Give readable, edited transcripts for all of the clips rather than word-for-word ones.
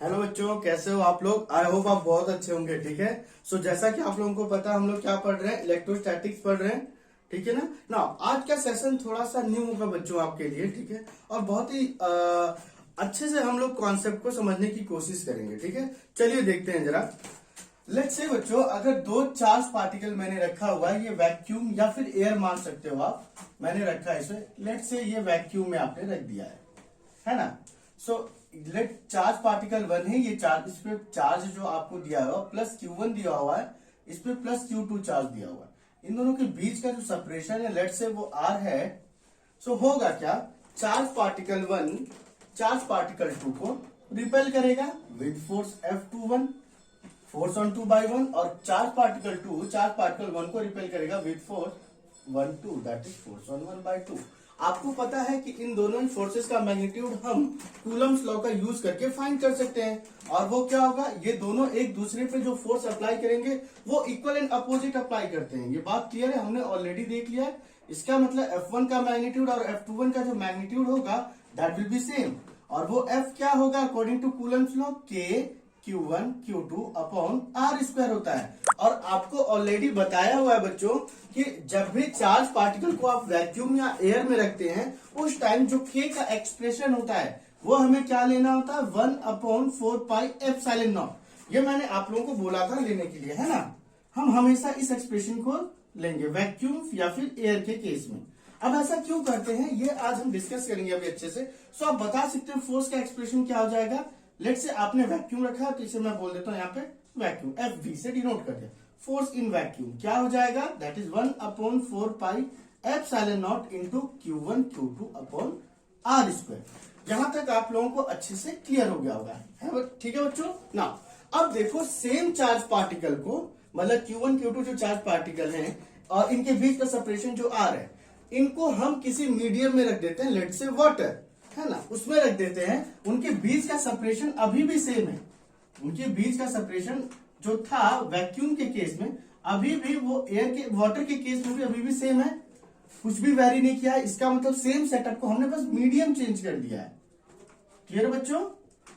Hello बच्चों, कैसे हो आप लोग। आई होप आप बहुत अच्छे होंगे। ठीक है। सो जैसा कि आप लोगों को पता है, हम लोग क्या पढ़ रहे हैं, इलेक्ट्रोस्टैटिक्स पढ़ रहे हैं। ठीक है ना। आज का सेशन थोड़ा सा न्यू होगा बच्चों आपके लिए। ठीक है। और बहुत ही अच्छे से हम लोग कॉन्सेप्ट को समझने की कोशिश करेंगे। ठीक है। चलिए देखते हैं जरा। लेट्स से बच्चों, अगर दो चार्ज पार्टिकल मैंने रखा हुआ है, ये वैक्यूम या फिर एयर मान सकते हो आप, मैंने रखा है इसे। लेट्स से ये वैक्यूम में आपने रख दिया है ना। सो लेट चार्ज पार्टिकल 1 है, ये चार्ज, इस पे चार्ज जो आपको दिया हुआ प्लस Q1 दिया हुआ है, इस पे प्लस Q2 चार्ज दिया हुआ है। इन दोनों के बीच का जो सेपरेशन है, लेट से वो R है। सो होगा क्या, चार्ज पार्टिकल 1 चार्ज पार्टिकल 2 को रिपेल करेगा with force F21, force on 2 by 1, और चार्ज पार्टिकल 2 चार्ज पार्टिकल 1 को रिपेल करेगा with force 1 2, that is force on 1 by 2। आपको पता है कि इन दोनों फोर्सेस का मैग्नीट्यूड हम कूलम्स लॉ का यूज करके फाइंड कर सकते हैं। और वो क्या होगा, ये दोनों एक दूसरे पे जो फोर्स अप्लाई करेंगे वो इक्वल एंड अपोजिट अप्लाई करते हैं। ये बात क्लियर है, हमने ऑलरेडी देख लिया है। इसका मतलब F1 का मैग्नीट्यूड और F21 का जो मैग्नीट्यूड होगा दैट विल बी सेम। और वो F क्या होगा according to Coulomb's law, K Q1 Q2 upon R square होता है। और आपको ऑलरेडी बताया हुआ है बच्चों कि जब भी चार्ज पार्टिकल को आप वैक्यूम या एयर में रखते हैं, उस टाइम जो K का एक्सप्रेशन होता है वो हमें क्या लेना होता है, 1/4 पाई एप्सिलॉन नॉट। ये मैंने आप लोगों को बोला था लेने के लिए, है ना। हम हमेशा इस एक्सप्रेशन को लेंगे वैक्यूम या फिर एयर के केस में। अब ऐसा क्यों करते हैं, ये आज हम डिस्कस करेंगे अभी अच्छे से। सो आप बता सकते हैं फोर्स का एक्सप्रेशन क्या हो जाएगा। लेट से आपने वैक्यूम रखा है, तो इसे मैं बोल देता हूं यहाँ पे वैक्यूम, FV से डिनोट कर दिया। फोर्स इन वैक्यूम क्या हो जाएगा, that is 1/4 pi epsilon not into Q1 Q2 upon R square. यहां तक आप लोगों को अच्छे से क्लियर हो गया होगा, है ठीक है बच्चों ना। अब देखो, सेम चार्ज पार्टिकल को, मतलब Q1 Q2 जो चार्ज पार्टिकल हैं और इनके बीच का सेपरेशन जो R है, इनको हम किसी मीडियम में रख देते हैं, लेट से वाटर, है ना, उसमें रख देते हैं। उनके बीच का सेपरेशन अभी भी सेम है। उनके बीच का सेपरेशन जो था वैक्यूम के केस में, अभी भी वो एयर के वाटर के केस में भी अभी भी सेम है, कुछ भी वेरी नहीं किया है। इसका मतलब सेम सेटअप को हमने बस मीडियम चेंज कर दिया है। क्लियर बच्चों।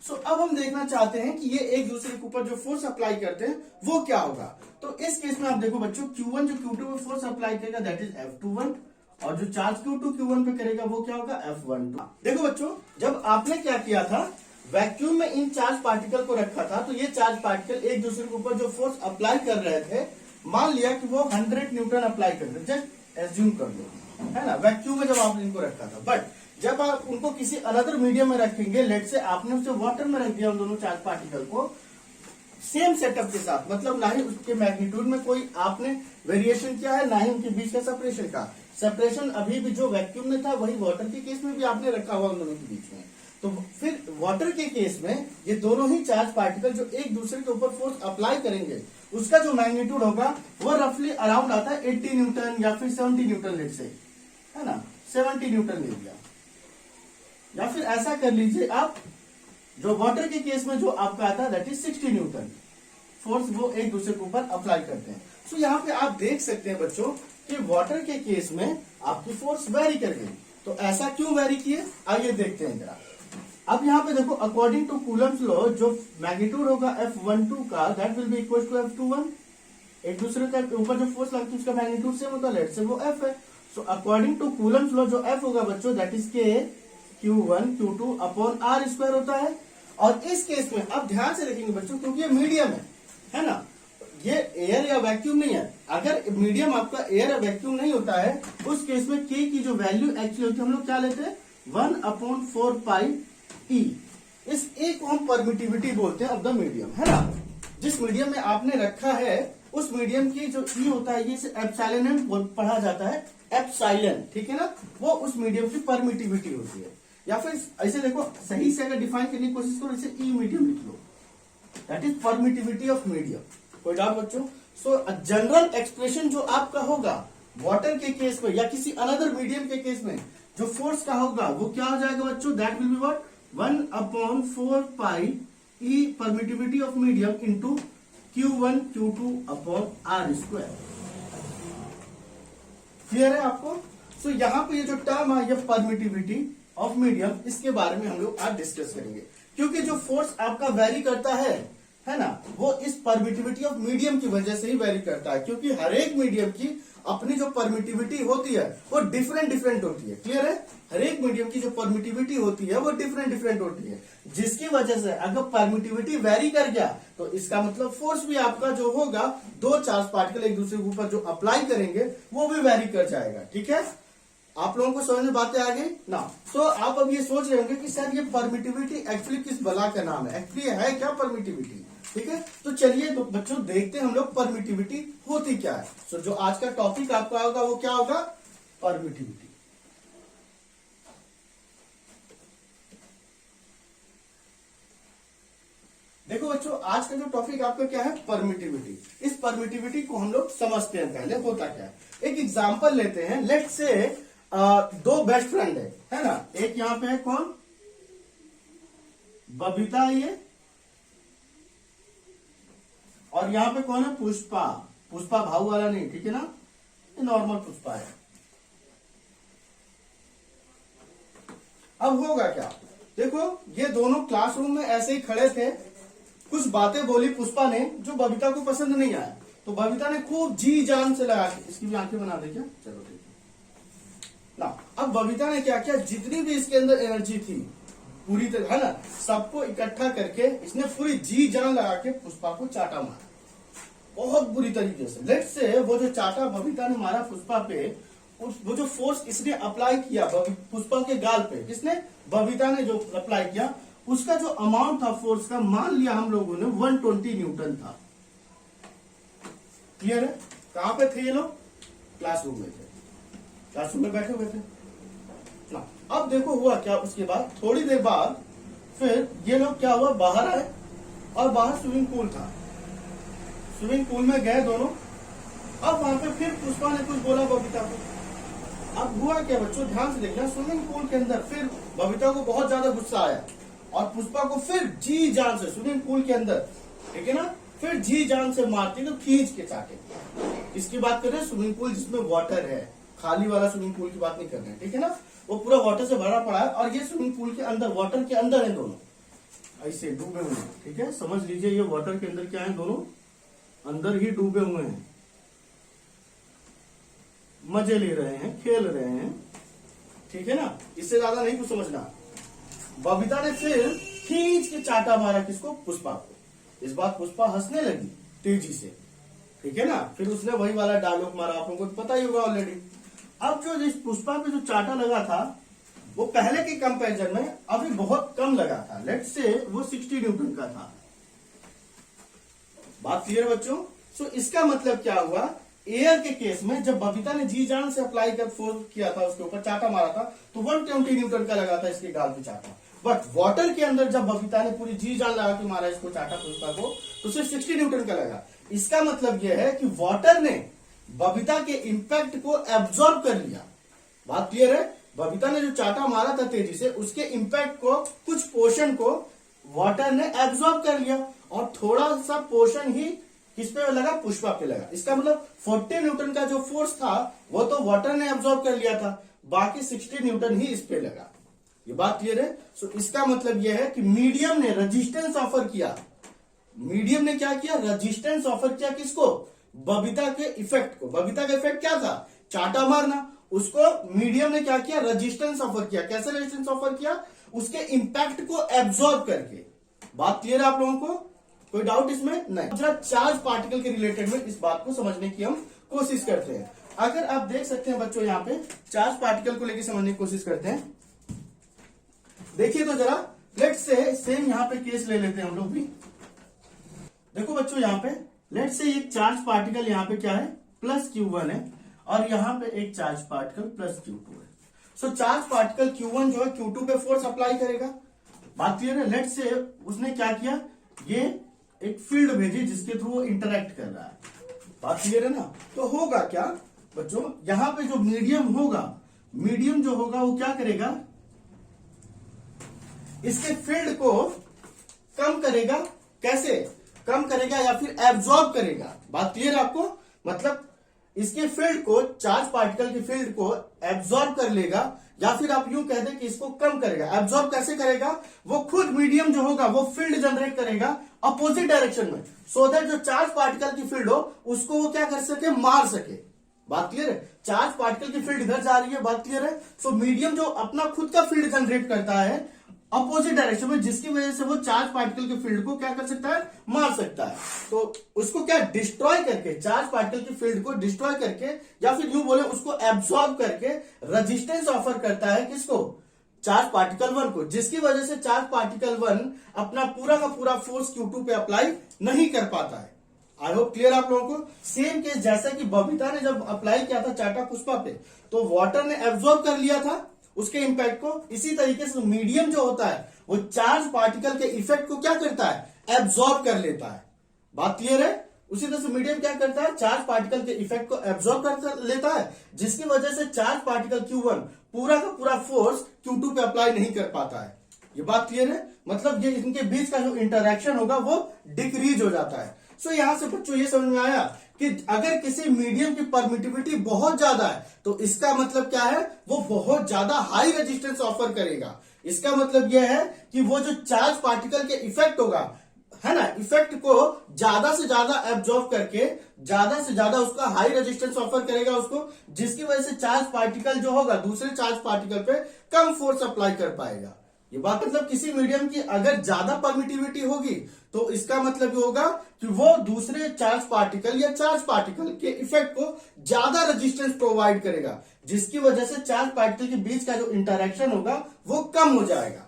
सो अब हम देखना चाहते हैं कि ये एक दूसरे के ऊपर जो फोर्स अप्लाई करते हैं वो क्या होगा। तो इस केस में आप देखो बच्चों, Q1 जो Q2 पे फोर्स अप्लाई करेगा दैट इज F21, और जो चार्ज Q2 Q1 पे करेगा वो क्या होगा, F12। देखो बच्चों, जब आपने क्या किया था, वैक्यूम में इन चार्ज पार्टिकल को रखा था, तो ये चार्ज पार्टिकल एक दूसरे के ऊपर जो फोर्स अप्लाई कर रहे थे, मान लिया कि वो 100 न्यूटन अप्लाई कर रहे, जस्ट एज्यूम कर लो, है ना, वैक्यूम में जब आपने इनको रखा था। बट जब आप उनको किसी अनदर मीडियम में रखेंगे, लेट से आपने उसे वाटर में रख दिया उन दोनों चार्ज पार्टिकल को, सेम सेटअप के साथ, मतलब ना ही उसके मैग्नीट्यूड में कोई आपने वेरिएशन किया है, ना ही उनके बीच का सेपरेशन का। सेपरेशन अभी भी जो वैक्यूम में था वही वाटर के केस में भी आपने रखा हुआ उन दोनों के बीच में। तो फिर वाटर के केस में ये दोनों ही चार्ज पार्टिकल जो एक दूसरे के ऊपर फोर्स अप्लाई करेंगे, उसका जो मैग्नीट्यूड होगा वो रफली अराउंड आता है 80 न्यूटन या फिर 70 न्यूटन, लेट से, है ना, 70 न्यूटन ले लिया। या फिर ऐसा कर लीजिए आप, जो वाटर के केस में जो आपका आता है दैट इज 60 न्यूटन फोर्स वो एक दूसरे के ऊपर अप्लाई करते हैं। सो यहाँ पे आप देख सकते हैं बच्चों कि वाटर के केस में आपकी फोर्स वेरी कर गई। तो ऐसा क्यों वेरी किए, आइए देखते हैं जरा। अब यहाँ पे देखो, अकॉर्डिंग टू कूलम्स लॉ जो मैग्नीट्यूड होगा F12 का that will be equal to F21। एक दूसरे के ऊपर जो फोर्स लगती है उसका मैग्नीट्यूड सेम होता है, लेट से वो F है। So according to Coulomb's law जो F होगा बच्चों that is K Q1 Q2 upon R square होता है। और इस केस में अब ध्यान से देखेंगे बच्चों, क्योंकि ये मीडियम है ना, ये एयर या वैक्यूम नहीं है। अगर मीडियम आपका एयर या वैक्यूम नहीं होता है, उस केस में K की जो वैल्यू एक्चुअली होती है, हम लोग क्या लेते हैं, 1/4 पाई E। इस ए को हम परमिटिविटी बोलते हैं ऑफ द मीडियम, है ना। जिस मीडियम में आपने रखा है उस मीडियम की जो E होता है, ये एप्सिलॉन पढ़ा जाता है, एप्सिलॉन, ठीक है ना, वो उस मीडियम की परमिटिविटी होती है। या फिर ऐसे देखो, सही से अगर डिफाइन करने की कोशिश करो, इसे E मीडियम लिख लो, that is permittivity of medium. कोई डाउट बच्चों। सो जनरल एक्सप्रेशन जो आपका होगा वाटर के केस में या किसी अनदर मीडियम के केस में जो फोर्स का होगा वो क्या हो जाएगा बच्चों, that will be what, 1/4 pi E permittivity of medium into Q1 Q2 upon R square. Clear है आपको। सो यहाँ पे ये जो टर्म है, ये परमिटिविटी ऑफ मीडियम, इसके बारे में हम लोग आज डिस्कस करेंगे। क्योंकि जो फोर्स आपका वेरी करता है ना, वो इस परमिटिविटी ऑफ मीडियम की वजह से ही वेरी करता है, क्योंकि हर एक मीडियम की अपनी जो परमिटिविटी होती है वो डिफरेंट डिफरेंट होती है। क्लियर है? हर एक मीडियम की जो परमिटिविटी होती है वो डिफरेंट डिफरेंट होती है, जिसकी वजह से अगर परमिटिविटी वेरी कर गया तो इसका मतलब फोर्स भी आपका जो होगा, दो चार्ज पार्टिकल एक दूसरे के ऊपर जो अप्लाई करेंगे वो भी वेरी कर जाएगा। ठीक है, आप लोगों को समझ में बातें आ गई ना? तो आप अब ये सोच रहे होंगे कि सर ये परमिटिविटी एक्चुअली किस बला का नाम है, एक्चुअली है क्या परमिटिविटी? ठीक है, तो चलिए तो बच्चों देखते हैं हम लोग परमिटिविटी होती क्या है। सो जो आज का टॉपिक आपका होगा वो क्या होगा? परमिटिविटी। देखो बच्चों, आज का जो टॉपिक आपका क्या है? परमिटिविटी। इस परमिटिविटी को हम लोग समझते हैं पहले होता क्या है। एक एग्जांपल लेते हैं। लेट्स से दो बेस्ट फ्रेंड है ना, एक यहां पे है कौन? बबीता ये, और यहां पे कौन है? पुष्पा। पुष्पा भाऊ वाला नहीं, ठीक है ना, ये नॉर्मल पुष्पा है। अब होगा क्या? देखो ये दोनों क्लासरूम में ऐसे ही खड़े थे, कुछ बातें बोली पुष्पा ने जो बबीता को पसंद नहीं आया, तो बबीता ने खूब जी जान से लगा के, इसकी भी आंखें बना दे क्या? चलो ठीक है ना। अब बबीता ने क्या किया, जितनी भी इसके अंदर एनर्जी थी पूरी तरह, है ना, सबको इकट्ठा करके इसने पूरी जी जान लगा के पुष्पा को चाटा मारा, बहुत बुरी तरीके से। लेट्स से वो जो चाटा बबीता ने मारा पुष्पा पे, वो जो फोर्स इसने अप्लाई किया पुष्पा के गाल पे, किसने? बबीता ने जो अप्लाई किया, उसका जो अमाउंट था फोर्स का, मान लिया हम लोगों ने 120 न्यूटन था। क्लियर है? कहां पे थे ये लोग? क्लासरूम में थे, क्लासरूम में बैठे हुए थे ना। अब देखो हुआ क्या, उसके बाद थोड़ी देर बाद फिर ये लोग क्या हुआ, बाहर आए, और बाहर स्विमिंग पूल था, स्विमिंग पूल में गए दोनों। अब वहां पे फिर पुष्पा ने कुछ बोला बबीता को। अब हुआ क्या बच्चों, ध्यान से देखना, स्विमिंग पूल के अंदर फिर बबीता को बहुत ज्यादा गुस्सा आया, और पुष्पा को फिर जी जान से स्विमिंग पूल के अंदर, ठीक है ना, फिर जी जान से मारती तो खींच के चाटे। किसकी बात कर रहे हैं? स्विमिंग पूल जिसमें वाटर है, खाली वाला स्विमिंग पूल की बात नहीं कर रहे हैं, ठीक है ना, वो पूरा वाटर से भरा पड़ा है, और ये स्विमिंग पूल के अंदर, वाटर के अंदर है दोनों, ऐसे डूबे हुए हैं। ठीक है, समझ लीजिए ये वाटर के अंदर क्या है, दोनों अंदर ही डूबे हुए हैं, मजे ले रहे हैं, खेल रहे हैं, ठीक है ना, इससे ज्यादा नहीं कुछ समझना। बबीता ने फिर खींच के चाटा मारा, किसको? पुष्पा को। इस बात पुष्पा हंसने लगी तेजी से, ठीक है ना, फिर उसने वही वाला डायलॉग मारा, आप लोगों को पता ही होगा ऑलरेडी। अब जो इस पुष्पा पे जो चाटा लगा था वो पहले के कंपैरिजन में अभी बहुत कम लगा था। लेट्स से वो 60 न्यूटन का था। बात क्लियर बच्चों? सो इसका मतलब क्या हुआ, एयर के केस में जब बबीता ने जी जान से अप्लाई कर फोर्स किया था, उसके ऊपर चाटा मारा था, तो 120 न्यूटन का लगा था इसके गाल पे चाटा। बट वाटर के अंदर जब बबीता ने पूरी जी जान लगा के मारा इसको चाटा पुष्पा को, तो सिर्फ 60 न्यूटन का लगा। इसका मतलब यह है कि वाटर ने बबीता के इंपैक्ट को एब्जॉर्ब कर लिया। बात क्लियर है? बबीता ने जो चाटा मारा था तेजी से, उसके इंपैक्ट को, कुछ पोर्शन को वाटर ने एब्जॉर्ब कर लिया, और थोड़ा सा पोर्शन ही किस पे लगा? पुष्पा पे लगा। इसका मतलब 40 न्यूटन का जो फोर्स था वो तो वाटर ने एब्जॉर्ब कर लिया था, बाकी 60 न्यूटन ही इस पे लगा। ये बात क्लियर है? सो इसका मतलब यह है कि मीडियम ने रेजिस्टेंस ऑफर किया। मीडियम ने क्या किया? रेजिस्टेंस ऑफर किया, किसको? बबीता के इफेक्ट को। बबीता का इफेक्ट क्या था? चाटा मारना। उसको मीडियम ने क्या किया? रेजिस्टेंस ऑफर किया। कैसे रेजिस्टेंस ऑफर किया? उसके इंपैक्ट को एब्जॉर्ब करके। बात क्लियर है आप लोगों को? कोई डाउट इसमें? नहीं। जरा चार्ज पार्टिकल के रिलेटेड में इस बात को समझने की हम कोशिश करते हैं। अगर आप देख सकते हैं बच्चों, यहां पे चार्ज पार्टिकल को लेकर समझने की कोशिश करते हैं। देखिए तो जरा, लेट्स से सेम यहां पे केस ले लेते हैं हम लोग भी। देखो बच्चों, यहां पे लेट्स से एक चार्ज पार्टिकल यहां पे क्या है? प्लस Q1 है, और यहां पे एक चार्ज पार्टिकल प्लस Q2 है। सो चार्ज पार्टिकल Q1 जो है Q2 पे फोर्स अप्लाई करेगा। बात क्लियर है? लेट्स से उसने क्या किया, ये एक फील्ड भेजी जिसके थ्रू वो इंटरेक्ट कर रहा है। बात क्लियर है ना? तो होगा क्या बच्चों, यहां पे जो मीडियम होगा, मीडियम जो होगा वो क्या करेगा? इसके फील्ड को कम करेगा। कैसे कम करेगा? या फिर एब्जॉर्ब करेगा। बात क्लियर है आपको? मतलब इसके फील्ड को, चार्ज पार्टिकल के फील्ड को एब्जॉर्ब कर लेगा, या फिर आप यूं कह दें कि इसको कम करेगा। एब्जॉर्ब कैसे करेगा, वो खुद मीडियम जो होगा वो फील्ड जनरेट करेगा अपोजिट डायरेक्शन में, सो दैट जो चार्ज पार्टिकल की फील्ड हो उसको वो क्या कर सके, मार सके। बात क्लियर है, चार्ज पार्टिकल की फील्ड इधर जा रही है, बात क्लियर है। सो मीडियम जो अपना खुद का फील्ड जनरेट करता है अपोजिट डायरेक्शन में, जिसकी वजह से वो चार्ज पार्टिकल के फील्ड को क्या कर सकता है, मार सकता है। तो उसको क्या डिस्ट्रॉय करके, चार्ज पार्टिकल की फील्ड को डिस्ट्रॉय करके, या फिर यूं बोले उसको एब्सॉर्ब करके रेजिस्टेंस ऑफर करता है किसको, चार्ज पार्टिकल 1 को, जिसकी वजह से चार्ज पार्टिकल 1 अपना पूरा का पूरा फोर्स Q2 पे अप्लाई नहीं कर पाता है। आई होप क्लियर आप लोगों को। सेम केस जैसा कि बबीता ने जब अप्लाई किया था चाटा पुष्पा पे, तो वाटर ने एब्सॉर्ब कर लिया था उसके इंपैक्ट को, इसी तरीके से मीडियम जो होता है वो चार्ज पार्टिकल के इफेक्ट को क्या करता है, एब्सॉर्ब कर लेता है। बात क्लियर है। उसी तरह से मीडियम क्या करता है, चार्ज पार्टिकल के इफेक्ट को एब्सॉर्ब कर लेता है, जिसकी वजह से चार्ज पार्टिकल Q1 पूरा का पूरा फोर्स Q2 पे अप्लाई नहीं कर पाता है। ये बात क्लियर है, मतलब ये इनके बीच का जो इंटरेक्शन होगा वो डिक्रीज हो जाता है। सो यहां से बच्चों ये समझ में आया कि अगर किसी मीडियम की परमिटिविटी बहुत ज्यादा है तो इसका मतलब क्या है, वो बहुत ज्यादा हाई रेजिस्टेंस ऑफर करेगा। इसका मतलब यह है कि वो जो चार्ज पार्टिकल के इफेक्ट होगा, है ना, इफेक्ट को ज्यादा से ज्यादा एब्जॉर्ब करके ज्यादा से ज्यादा उसका हाई रेजिस्टेंस ऑफर करेगा उसको, जिसकी वजह से चार्ज पार्टिकल जो होगा दूसरे चार्ज पार्टिकल पे कम फोर्स अप्लाई कर पाएगा। ये बात मतलब किसी मीडियम की अगर ज्यादा परमिटिविटी होगी तो इसका मतलब ये होगा कि वो दूसरे चार्ज पार्टिकल या चार्ज पार्टिकल के इफेक्ट को ज्यादा रेजिस्टेंस प्रोवाइड करेगा, जिसकी वजह से चार्ज पार्टिकल के बीच का जो इंटरेक्शन होगा वो कम हो जाएगा।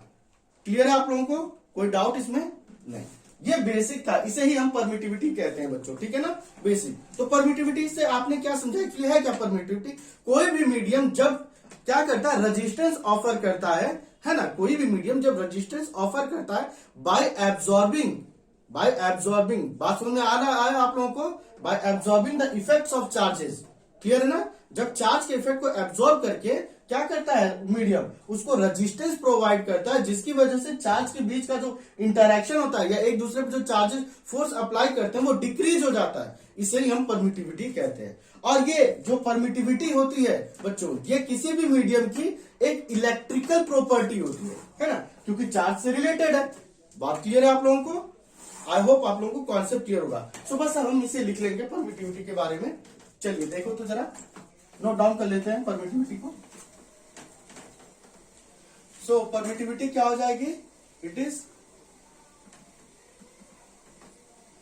क्लियर है आप लोगों को, कोई डाउट इसमें नहीं। ये बेसिक था, इसे ही हम परमिटिविटी कहते हैं बच्चों, ठीक है ना, बेसिक। तो परमिटिविटी से आपने क्या समझा कि है क्या परमिटिविटी, कोई भी मीडियम जब क्या करता है, रेजिस्टेंस ऑफर करता है ना, कोई भी मीडियम जब रेजिस्टेंस ऑफर करता है बाय एब्सॉर्बिंग, बात समझ में आ रहा है आप लोगों को, by absorbing the effects of charges. Clear है ना, जब चार्ज के इफेक्ट को एब्सॉर्ब करके क्या करता है मीडियम, उसको रेजिस्टेंस प्रोवाइड करता है, जिसकी वजह से चार्ज के बीच का जो इंटरेक्शन होता है या एक दूसरे पर जो चार्जेस फोर्स अप्लाई करते हैं वो डिक्रीज हो जाता है। इसे ही हम परमिटिविटी कहते हैं। और ये जो परमिटिविटी होती है बच्चों, ये किसी भी मीडियम की एक इलेक्ट्रिकल प्रॉपर्टी होती है ना, क्योंकि चार्ज से रिलेटेड है। बात क्लियर है आप लोगों को, आई होप आप लोगों को कॉन्सेप्ट क्लियर होगा। सो बस हम इसे लिख लेंगे परमिटिविटी के बारे में। चलिए देखो तो जरा नोट डाउन कर लेते हैं परमिटिविटी को। सो परमिटिविटी क्या हो जाएगी, it is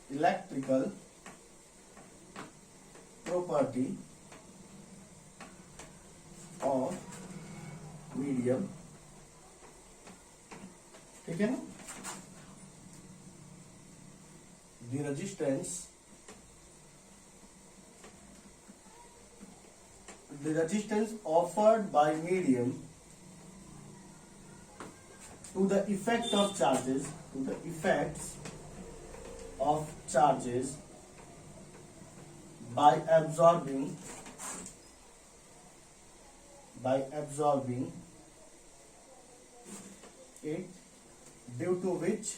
electrical property of medium, ठीक है ना, the resistance offered by medium to the effect of charges, to the effects of charges by absorbing it, due to which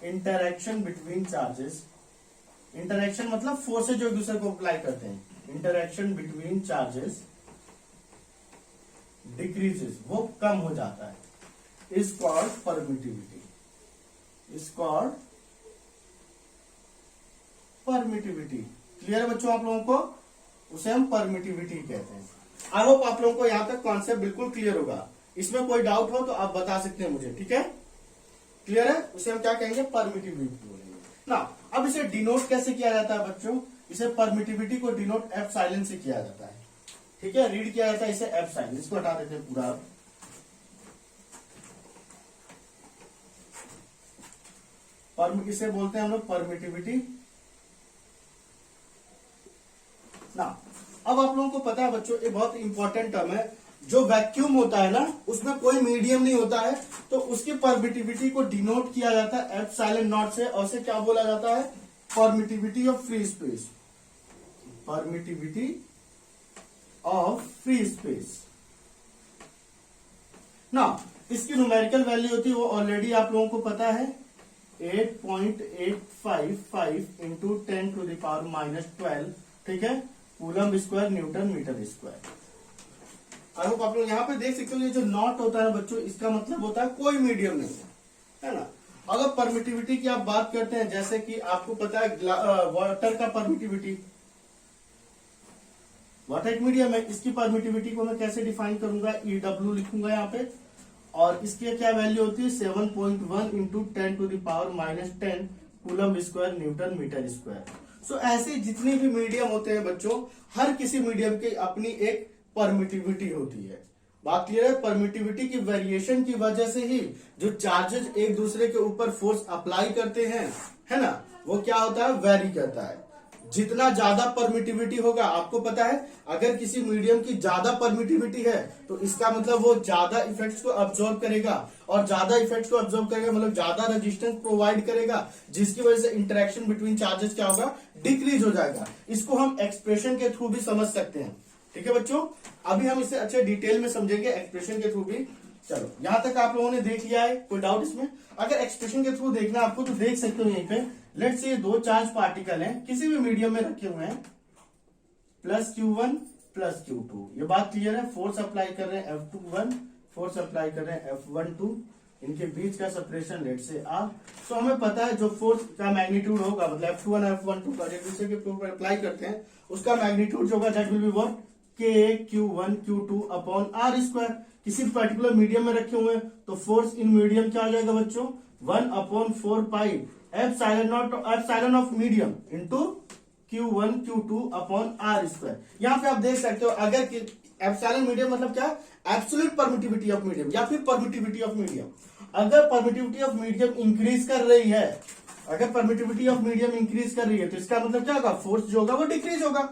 interaction between charges, interaction मतलब forces जो एक दूसरे को apply करते हैं, interaction between charges डिक्रीजेस, वो कम हो जाता है, is called permittivity, is called permittivity. Clear है बच्चों आप लोगों को, उसे हम परमिटिविटी कहते हैं। आई होप आप लोगों को यहां तक कॉन्सेप्ट बिल्कुल क्लियर होगा। इसमें कोई डाउट हो तो आप बता सकते हैं मुझे, ठीक है, क्लियर है। उसे हम क्या कहेंगे, परमिटिविटी बोलेंगे ना। अब इसे डिनोट कैसे किया जाता है बच्चों, इसे परमिटिविटी को डिनोट एप्सिलॉन से किया जाता है, ठीक है, रीड किया जाता है इसे एप्सिलॉन। इसको हटा देते हैं पूरा, इसे बोलते हैं हम लोग परमिटिविटी ना। अब आप लोगों को पता है बच्चों, ये बहुत इंपॉर्टेंट टर्म है, जो वैक्यूम होता है ना उसमें कोई मीडियम नहीं होता है, तो उसकी परमिटिविटी को डिनोट किया जाता है एप्सिलॉन नॉट से, और उसे क्या बोला जाता है, permittivity of free space, permittivity of free space ना। इसकी न्यूमेरिकल वैल्यू होती है, वो ऑलरेडी आप लोगों को पता है, 8.855 इंटू 10⁻12, ठीक है, coulomb square newton metre square. I hope आप लोग यहाँ पे देख सकते हो, ये जो नॉट होता है बच्चों, इसका मतलब होता है कोई मीडियम नहीं है ना। अगर परमिटिविटी की आप बात करते हैं, जैसे कि आपको पता है वाटर का परमिटिविटी, वाटर एक मीडियम है, इसकी परमिटिविटी को मैं कैसे डिफाइन करूंगा, EW लिखूंगा यहाँ पे, और इसकी क्या वैल्यू होती है 7.1 into 10⁻⁻10 coulomb square newton metre square. So ऐसे जितने भी मीडियम होते हैं बच्चों, हर किसी मीडियम की अपनी एक परमिटिविटी होती है। बात क्लियर है? परमिटिविटी की वेरिएशन की वजह से ही जो चार्जेस एक दूसरे के ऊपर फोर्स अप्लाई करते हैं, है ना, वो क्या होता है, वेरी करता है। जितना ज्यादा परमिटिविटी होगा, आपको पता है अगर किसी मीडियम की ज्यादा परमिटिविटी है तो इसका मतलब वो ज्यादा इफेक्ट्स को अब्सॉर्ब करेगा, और ज्यादा इफेक्ट्स को अब्सॉर्ब करेगा मतलब ज्यादा रेजिस्टेंस प्रोवाइड करेगा, जिसकी वजह से इंटरेक्शन बिटवीन चार्जेस क्या होगा, डिक्रीज हो जाएगा। इसको हम एक्सप्रेशन के थ्रू भी समझ सकते हैं। ठीक है बच्चों, अभी हम इसे अच्छे डिटेल में समझेंगे एक्सप्रेशन के थ्रू भी। चलो यहां तक आप लोगों ने देख लिया है, कोई डाउट इसमें? अगर एक्सप्रेशन के थ्रू देखना आपको तो देख सकते हो, यहीं पे लेट्स से दो चार्ज पार्टिकल हैं, किसी भी मीडियम में रखे हुए हैं, प्लस Q1 प्लस Q2। ये बात क्लियर है? फोर्स अप्लाई कर रहे हैं F21, फोर्स अप्लाई कर रहे हैं F12, इनके बीच का सेपरेशन लेट से R। तो हमें पता है जो फोर्स का मैग्नीट्यूड होगा, मतलब F21 और F12 का एक दूसरे के ऊपर अप्लाई करते हैं, उसका मैग्नीट्यूड जो होगा that will be what, K Q1 Q2 upon R square. किसी पर्टिकुलर मीडियम में रखे हुए हैं तो फोर्स इन मीडियम क्या हो जाएगा बच्चों, 1/4 pi epsilon of medium into Q1 Q2 upon R square. यहाँ पे आप देख सकते हो, अगर एप्सिलॉन मीडियम मतलब क्या, एब्सोल्यूट परमिटिविटी ऑफ मीडियम या फिर परमिटिविटी ऑफ मीडियम। अगर परमिटिविटी ऑफ मीडियम इंक्रीज कर रही है, अगर परमिटिविटी ऑफ मीडियम इंक्रीज कर रही है तो इसका मतलब क्या होगा, फोर्स जो होगा वो डिक्रीज होगा।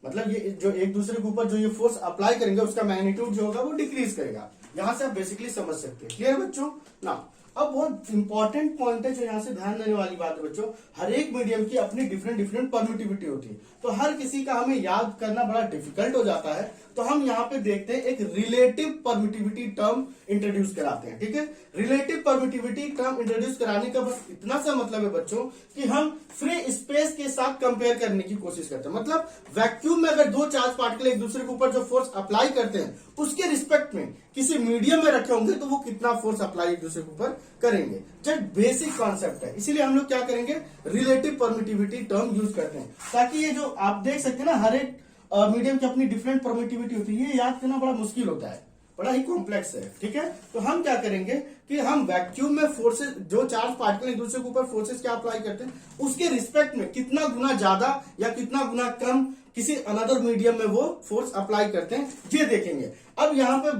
मतलब ये जो एक दूसरे के ऊपर जो ये फोर्स अप्लाई करेंगे उसका मैग्नीट्यूड जो होगा वो डिक्रीज करेगा। यहां से आप बेसिकली समझ सकते हैं। क्लियर बच्चों ना? अब बहुत इंपॉर्टेंट पॉइंट है जो यहाँ से ध्यान देने वाली बात है बच्चों, हर एक मीडियम की अपनी डिफरेंट परमिटिविटी होती है, तो हर किसी का हमें याद करना बड़ा डिफिकल्ट हो जाता है। तो हम यहाँ पे देखते हैं, एक रिलेटिव परमिटिविटी टर्म इंट्रोड्यूस कराते हैं। ठीक है, रिलेटिव परमिटिविटी टर्म इंट्रोड्यूस कराने का बस इतना सा मतलब है बच्चों कि हम फ्री स्पेस के साथ कंपेयर करने की कोशिश करते हैं। मतलब वैक्यूम में अगर दो चार्ज पार्टिकल एक दूसरे के ऊपर जो फोर्स अप्लाई करते हैं उसके रिस्पेक्ट में किसी मीडियम में रखे होंगे तो वो कितना फोर्स अप्लाई एक दूसरे के ऊपर करेंगे। जस्ट बेसिक कॉन्सेप्ट है, इसीलिए हम लोग क्या करेंगे, रिलेटिव परमिटिविटी टर्म यूज करते हैं, ताकि ये जो आप देख सकते हैं ना, हर एक मीडियम की अपनी डिफरेंट परमिटिविटी होती है, ये याद करना बड़ा मुश्किल होता है, बड़ा ही कॉम्प्लेक्स है। ठीक है, तो हम क्या करेंगे कि हम वैक्यूम में फोर्सेस, जो चार्ज पार्टिकल एक दूसरे के ऊपर फोर्सेस क्या अप्लाई करते हैं उसके रिस्पेक्ट में कितना गुना ज्यादा या कितना गुना कम किसी अनदर मीडियम में वो फोर्स अप्लाई करते हैं, ये देखेंगे। अब यहाँ पे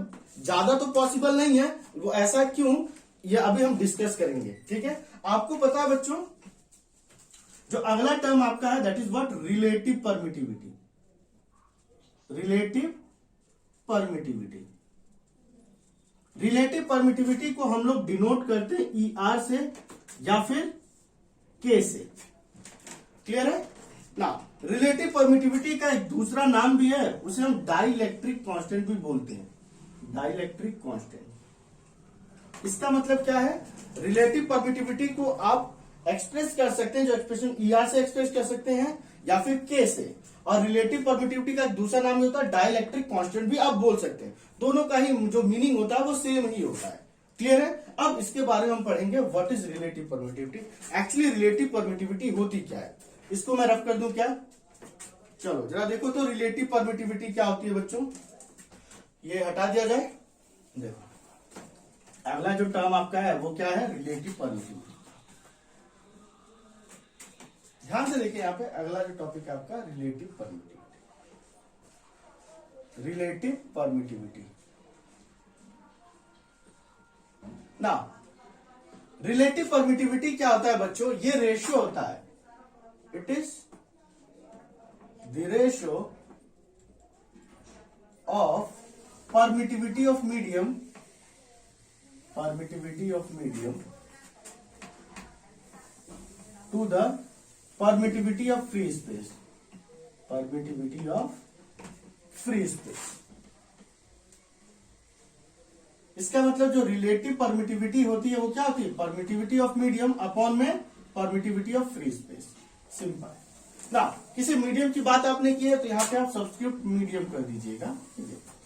ज्यादा तो पॉसिबल नहीं है, वो ऐसा क्यों, ये अभी हम डिस्कस करेंगे। ठीक है, आपको पता है बच्चों, जो अगला टर्म आपका है that is what, relative permittivity. Relative permittivity, relative permittivity को हम लोग डिनोट करते हैं ER से या फिर K से। क्लियर है ना? रिलेटिव परमिटिविटी का एक दूसरा नाम भी है, उसे हम डाइलेक्ट्रिक कांस्टेंट भी बोलते हैं, डाइलेक्ट्रिक कांस्टेंट। इसका मतलब क्या है, रिलेटिव परमिटिविटी को आप एक्सप्रेस कर सकते हैं, जो एक्सप्रेशन ER से एक्सप्रेस कर सकते हैं या फिर K से, और रिलेटिव परमिटिविटी का दूसरा नाम होता है डाइलेक्ट्रिक कांस्टेंट भी आप बोल सकते हैं। दोनों का ही जो मीनिंग होता है वो सेम ही होता है। क्लियर है? अब इसके बारे में हम पढ़ेंगे what is relative permittivity. Actually relative permittivity होती क्या है, इसको मैं रफ कर दूं क्या? चलो जरा देखो तो रिलेटिव परमिटिविटी क्या होती है बच्चों, ये हटा दिया जाए। देखो अगला जो टर्म आपका है वो क्या है, रिलेटिव परमिटिविटी। ध्यान से देखिए, यहाँ पे अगला जो टॉपिक है आपका रिलेटिव परमिटिविटी। रिलेटिव परमिटिविटी ना, रिलेटिव परमिटिविटी क्या होता है बच्चों, ये रेशियो होता है, it is the ratio of permittivity of medium, permittivity of medium to the permittivity of free space, permittivity of free space. इसका मतलब जो रिलेटिव परमिटिविटी होती है वो क्या होती है, परमिटिविटी ऑफ मीडियम अपॉन में permittivity of free space. Simple. ना किसी मीडियम की बात आपने की है तो यहाँ पे आप सब्स्टिट्यूट मीडियम कर दीजिएगा,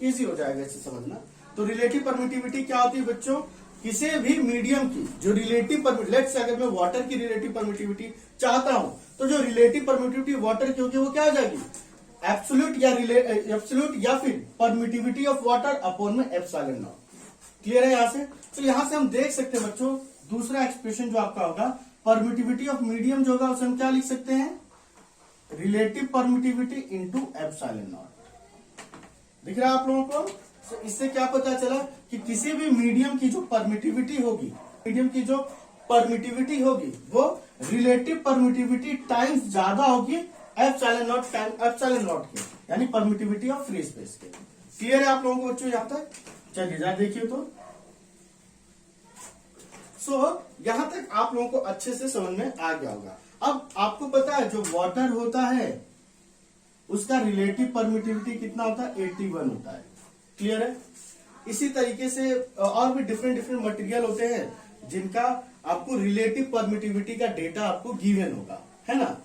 इजी हो जाएगा इसे समझना। तो रिलेटिव परमिटिविटी क्या होती है बच्चों, किसी भी मीडियम की जो रिलेटिव परमिटिविटी, अगर मैं वाटर की रिलेटिव परमिटिविटी चाहता हूं तो जो रिलेटिव परमिटिविटी वाटर की होगी वो क्या आ जाएगी, एब्सोल्यूट या फिर परमिटिविटी ऑफ वाटर अपॉन में एप्सिलॉन नॉट। क्लियर है यहाँ से। तो यहाँ से हम देख सकते हैं बच्चों दूसरा एक्सप्रेशन जो आपका होगा परमिटिविटी ऑफ मीडियम जो होगा उसे हम क्या लिख सकते हैं, relative permittivity into epsilon not. दिख रहा है आप लोगों को। तो इससे क्या पता चला कि किसी भी मीडियम की जो परमिटिविटी होगी, मीडियम की जो परमिटिविटी होगी वो रिलेटिव परमिटिविटी टाइम्स ज्यादा होगी epsilon not time epsilon not के, यानी परमिटिविटी ऑफ फ्री स्पेस के। क्लियर है आप लोगों को बच्चों यहां तक। चलिए जरा देखिए तो यहां तक आप लोगों को अच्छे से समझ में आ गया होगा। अब आपको पता है जो वाटर होता है उसका रिलेटिव परमिटिविटी कितना होता है, 81 होता है। क्लियर है। इसी तरीके से और भी डिफरेंट मटेरियल होते हैं जिनका आपको रिलेटिव परमिटिविटी का डेटा आपको गिवन होगा, है ना।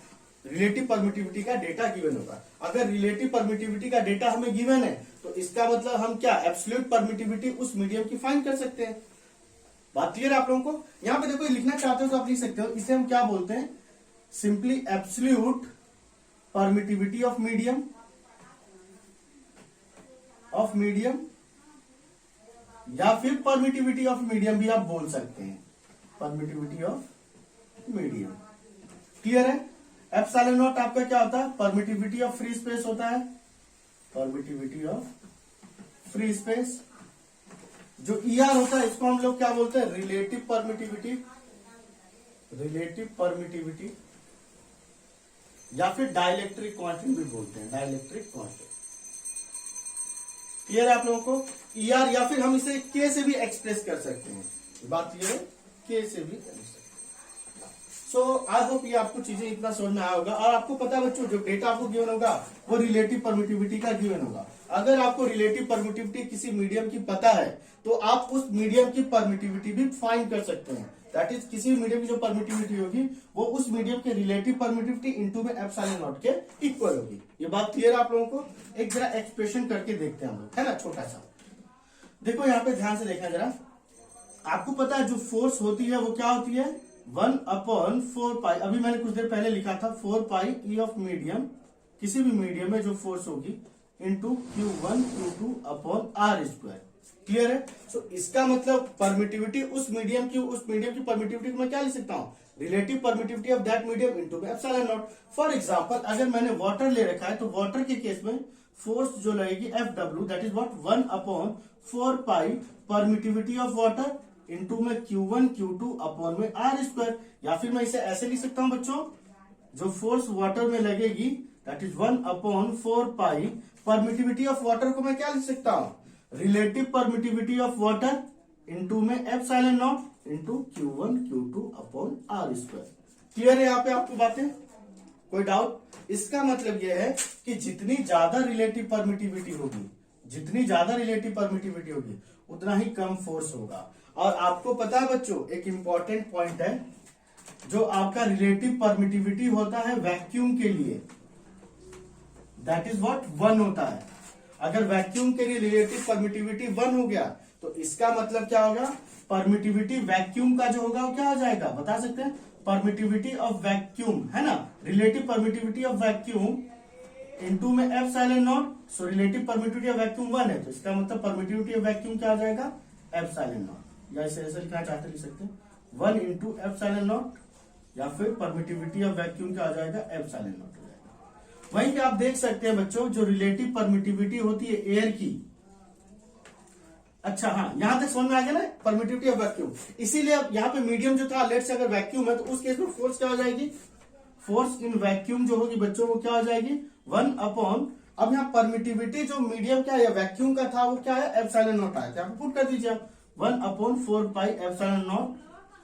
रिलेटिव परमिटिविटी का डेटा गिवन होगा। अगर रिलेटिव परमिटिविटी का डेटा हमें गिवन है तो इसका मतलब हम क्या एब्सोल्यूट परमिटिविटी उस मीडियम की फाइंड कर सकते हैं। बात क्लियर है आप लोगों को। यहां पे देखो लिखना चाहते हो तो आप लिख सकते हो, इसे हम क्या बोलते हैं, simply absolute permittivity of medium या फिर परमिटिविटी ऑफ मीडियम भी आप बोल सकते हैं, परमिटिविटी ऑफ मीडियम। क्लियर है। एप्सिलॉन नॉट आपका क्या होता है, परमिटिविटी ऑफ फ्री स्पेस होता है, परमिटिविटी ऑफ फ्री स्पेस। जो ईआर होता है इसको हम लोग क्या बोलते हैं, रिलेटिव परमिटिविटी या फिर डाइलेक्ट्रिक क्वांटिटी भी बोलते हैं, डाइलेक्ट्रिक क्वांटिटी। क्लियर है आप लोगों को। ईआर या फिर हम इसे के से भी एक्सप्रेस कर सकते हैं, बात क्लियर है, के से भी कर सकते हैं। सो आई होप ये आपको चीजें इतना समझ में आया होगा। और आपको पता है बच्चों जो डेटा आपको गिवन होगा वो रिलेटिव परमिटिविटी का गिवन होगा। अगर आपको रिलेटिव परमिटिविटी किसी मीडियम की पता है तो आप उस मीडियम की परमिटिविटी भी फाइंड कर सकते हैं। दैट इज किसी मीडियम की जो परमिटिविटी होगी वो उस मीडियम के रिलेटिव परमिटिविटी इनटू में एप्सिलॉन नॉट के इक्वल होगी। ये बात क्लियर है आप लोगों को। एक जरा एक्सप्रेशन करके देखते हैं हम लोग, है ना, छोटा सा। देखो यहाँ पे ध्यान से देखना जरा। आपको पता है जो फोर्स होती है वो क्या होती है, 1/4 पाई। अभी मैंने कुछ देर पहले लिखा था 4 पाई ई ऑफ मीडियम, किसी भी मीडियम में जो फोर्स होगी into Q1 Q2 upon R square. Clear है। सो इसका मतलब परमिटिविटी उस मीडियम की परमिटिविटी को मैं क्या लिख सकता हूँ, relative permittivity of that medium into में एप्सिलॉन नॉट। फॉर एग्जांपल अगर मैंने वाटर ले रखा है तो वाटर के केस में फोर्स जो लगेगी FW that is what 1/4 pi permittivity of water into में Q1 Q2 अपॉन में आर स्क्वायर। या फिर मैं इसे ऐसे लिख सकता हूं बच्चों, जो फोर्स वाटर में लगेगी that is 1/4 pi permittivity of water को मैं क्या लिख सकता हूं, relative permittivity of water into में epsilon not into Q1 Q2 upon R square. Clear है यहाँ पे आपको बातें, कोई डाउट। इसका मतलब यह है कि जितनी ज्यादा रिलेटिव परमिटिविटी होगी उतना ही कम फोर्स होगा। और आपको पता है बच्चों एक इंपॉर्टेंट पॉइंट है, जो आपका रिलेटिव परमिटिविटी होता है वैक्यूम के लिए दैट इज व्हाट 1 होता है। अगर वैक्यूम के लिए रिलेटिव परमिटिविटी 1 हो गया तो इसका मतलब क्या होगा, परमिटिविटी वैक्यूम का जो होगा वो क्या हो जाएगा, बता सकते हैं, परमिटिविटी ऑफ वैक्यूम, है ना, relative permittivity of vacuum into में epsilon not. So relative permittivity of vacuum 1 है तो इसका मतलब परमिटिविटी ऑफ वैक्यूम क्या हो जाएगा, एप्सिलॉन नॉट। या इसे ऐसे लिखना चाहते लिख सकते हैं 1 इंटू एप्सिलॉन नॉट, या फिर परमिटिविटी ऑफ वैक्यूम क्या हो जाएगा, एप्सिलॉन नॉट हो जाएगा। वहीं पे आप देख सकते हैं बच्चों जो रिलेटिव परमिटिविटी होती है एयर की, अच्छा हाँ यहां तक समझ में आ गया ना, परमिटिविटी ऑफ वैक्यूम। इसीलिए अब यहाँ पे मीडियम जो था लेट से अगर वैक्यूम है तो उस केस में फोर्स क्या हो जाएगी, फोर्स इन वैक्यूम जो होगी बच्चों वो क्या हो जाएगी 1/। अब यहाँ परमिटिविटी जो मीडियम क्या है वैक्यूम का था वो क्या है, एप्सिलॉन नॉट आया था, यहाँ पे पुट कर दीजिए आप 1/4 pi epsilon not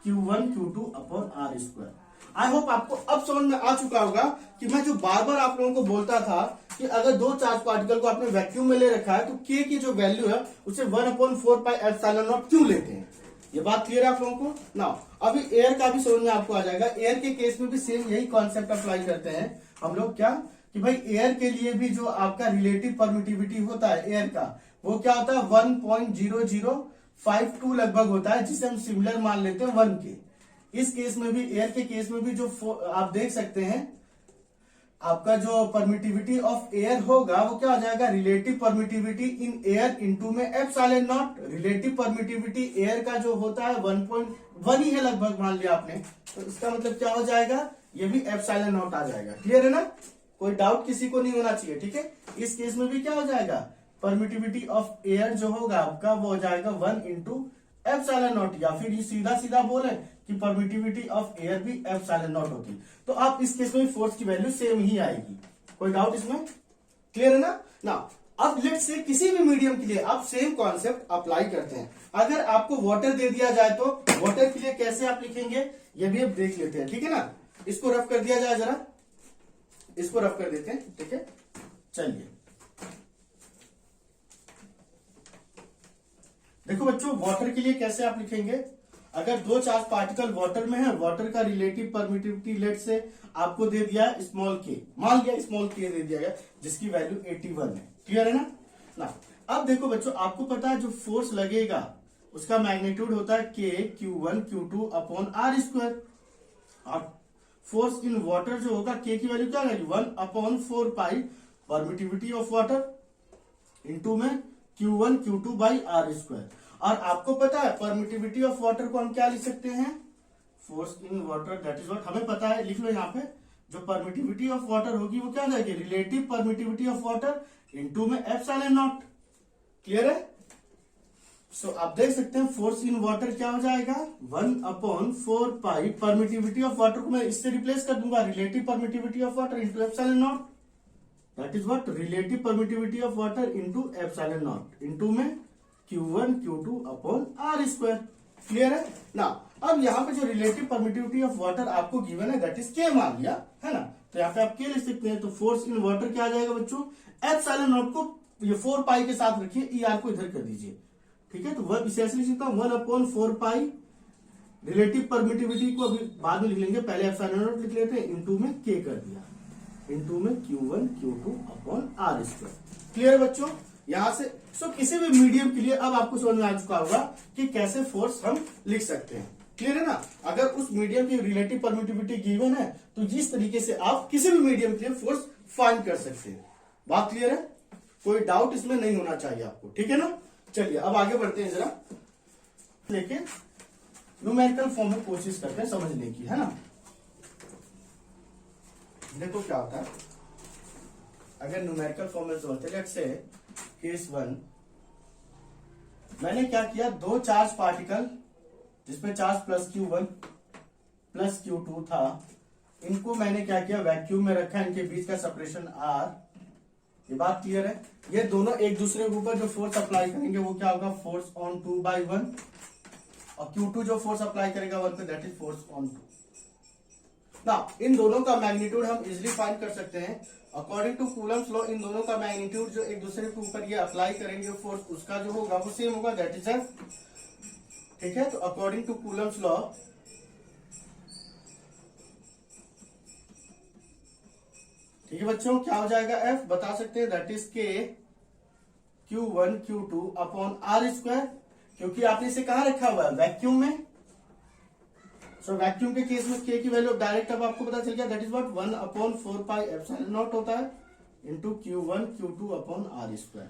Q1 Q2 upon R square. I hope आपको अब समझ में आ चुका होगा कि मैं जो बार बार आप लोगों को बोलता था कि अगर दो चार्ज पार्टिकल को आपने वैक्यूम में ले रखा है तो K की जो वैल्यू है उसे 1/4 पाई एप्सिलॉन नॉट क्यों लेते हैं। ये बात क्लियर है आप लोगों को ना। अभी एयर का भी समझ में आपको आ जाएगा। एयर के केस में भी सेम यही कॉन्सेप्ट अप्लाई करते हैं हम लोग क्या कि भाई एयर के लिए भी जो आपका रिलेटिव परमिटिविटी होता है एयर का, वो क्या होता है 1.0052 लगभग होता है, जिसे हम सिमिलर मान लेते हैं 1 के। इस केस में भी, एयर के केस में भी जो आप देख सकते हैं आपका जो परमिटिविटी ऑफ एयर होगा वो क्या हो जाएगा, relative permittivity in air into में epsilon not. Relative permittivity air का जो होता है 1.1 ही है लगभग, मान लिया आपने, तो इसका मतलब क्या हो जाएगा, ये भी एप्सिलॉन नॉट आ जाएगा। क्लियर है ना, कोई डाउट किसी को नहीं होना चाहिए। ठीक है, इस केस में भी क्या हो जाएगा, परमिटिविटी ऑफ एयर जो होगा आपका वो हो जाएगा 1 इंटू एप्सिलॉन नॉट, या फिर ये सीधा सीधा बोले कि परमिटिविटी ऑफ एयर भी एप्सिलॉन नॉट होगी। तो आप इस केस में फोर्स की वैल्यू सेम ही आएगी, कोई डाउट इसमें? क्लियर है ना। ना अब लेट्स से किसी भी मीडियम के लिए आप सेम कॉन्सेप्ट अप्लाई करते हैं। अगर आपको वाटर दे दिया जाए तो वाटर के लिए कैसे आप लिखेंगे ये भी अब देख लेते हैं। ठीक है ना, इसको रफ कर दिया जाए, जरा इसको रफ कर देते हैं। ठीक है, चलिए देखो बच्चों, वाटर के लिए कैसे आप लिखेंगे, अगर दो चार्ज पार्टिकल वाटर में है, वाटर का रिलेटिव परमिटिविटी लेट से आपको दे दिया स्मॉल के, मान लिया स्मॉल के दे दिया गया, जिसकी वैल्यू 81 है। क्लियर है ना। अब देखो बच्चों, आपको पता है जो फोर्स लगेगा उसका मैग्नीट्यूड होता है K Q1 Q2 upon R square, और फोर्स इन वाटर जो होगा K की वैल्यू क्या रहेगी 1 upon 4 pi permittivity of water into में Q1 Q2 by R square. और आपको पता है परमिटिविटी ऑफ वाटर को हम क्या लिख सकते हैं, force in water, that is what हमें पता है, लिख लो यहाँ पे, जो परमिटिविटी ऑफ वाटर होगी वो क्या जाएगी, relative permittivity of water into में एप्सिलॉन नॉट। क्लियर है। सो आप देख सकते हैं फोर्स इन वाटर क्या हो जाएगा 1 upon 4 pi permittivity of water को मैं इससे रिप्लेस कर दूंगा, relative permittivity of water into epsilon not, that is what relative permittivity of water into epsilon not into में Q1 Q2 upon R square. Clear है ना। अब यहाँ पे जो रिलेटिव परमिटिविटी ऑफ वाटर आपको गिवन है दैट इज K मान लिया है ना, तो यहाँ पे आप K लिख सकते हैं। तो फोर्स इन वाटर क्या आ जाएगा बच्चों, एप्सिलॉन नॉट को ये 4 पाई के साथ रखिए, ER को इधर कर दीजिए। ठीक है, तो वह इसे ऐसे लिख सकता हूं 1 अपॉन 4 पाई, रिलेटिव परमिटिविटी को अभी बाद में लिख लेंगे, पहले एप्सिलॉन नॉट लिख लेते हैं, इंटू में K कर दिया, इंटू में Q1 Q2 upon R square. Clear बच्चों, यहां से सो किसी भी मीडियम के लिए अब आपको समझ में आ चुका होगा कि कैसे फोर्स हम लिख सकते हैं। क्लियर है ना, अगर उस मीडियम की रिलेटिव परमिटिविटी गिवन है तो जिस तरीके से आप किसी भी मीडियम के लिए फोर्स फाइंड कर सकते हैं। बात क्लियर है, कोई डाउट इसमें नहीं होना चाहिए आपको। ठीक है ना, चलिए अब आगे बढ़ते हैं, जरा लेके न्यूमेरिकल फॉर्म में कोशिश करते हैं समझने की, है ना। देखो क्या होता है, अगर न्यूमेरिकल फॉर्म में समझते हैं, लेट्स से केस 1, मैंने क्या किया, दो चार्ज पार्टिकल जिसमें charge plus Q1 plus Q2 था, इनको मैंने क्या किया वैक्यूम में रखा, इनके बीच का सेपरेशन R। ये बात क्लियर है। ये दोनों एक दूसरे के ऊपर जो फोर्स अप्लाई करेंगे वो क्या होगा, फोर्स ऑन 2/1, और Q2 जो फोर्स अप्लाई करेगा 1 पे, दैट इज फोर्स ऑन 2। ना इन दोनों का मैग्नीट्यूड हम इजिली फाइंड कर सकते हैं अकॉर्डिंग टू कूलम्स लॉ। इन दोनों का मैग्नीट्यूड जो एक दूसरे के ऊपर ये अप्लाई करेंगे फोर्स, उसका जो होगा वो सेम होगा, दैट इज F। ठीक है, तो अकॉर्डिंग टू कूलम्स लॉ ठीक है बच्चों, क्या हो जाएगा F बता सकते हैं, that is K Q1 Q2 upon R square, क्योंकि आपने इसे कहां रखा हुआ है, वैक्यूम में। सो वैक्यूम के केस में K की वैल्यू डायरेक्ट अब आपको पता चल गया, that is what 1 upon 4 pi epsilon not होता है into Q1 Q2 upon R square.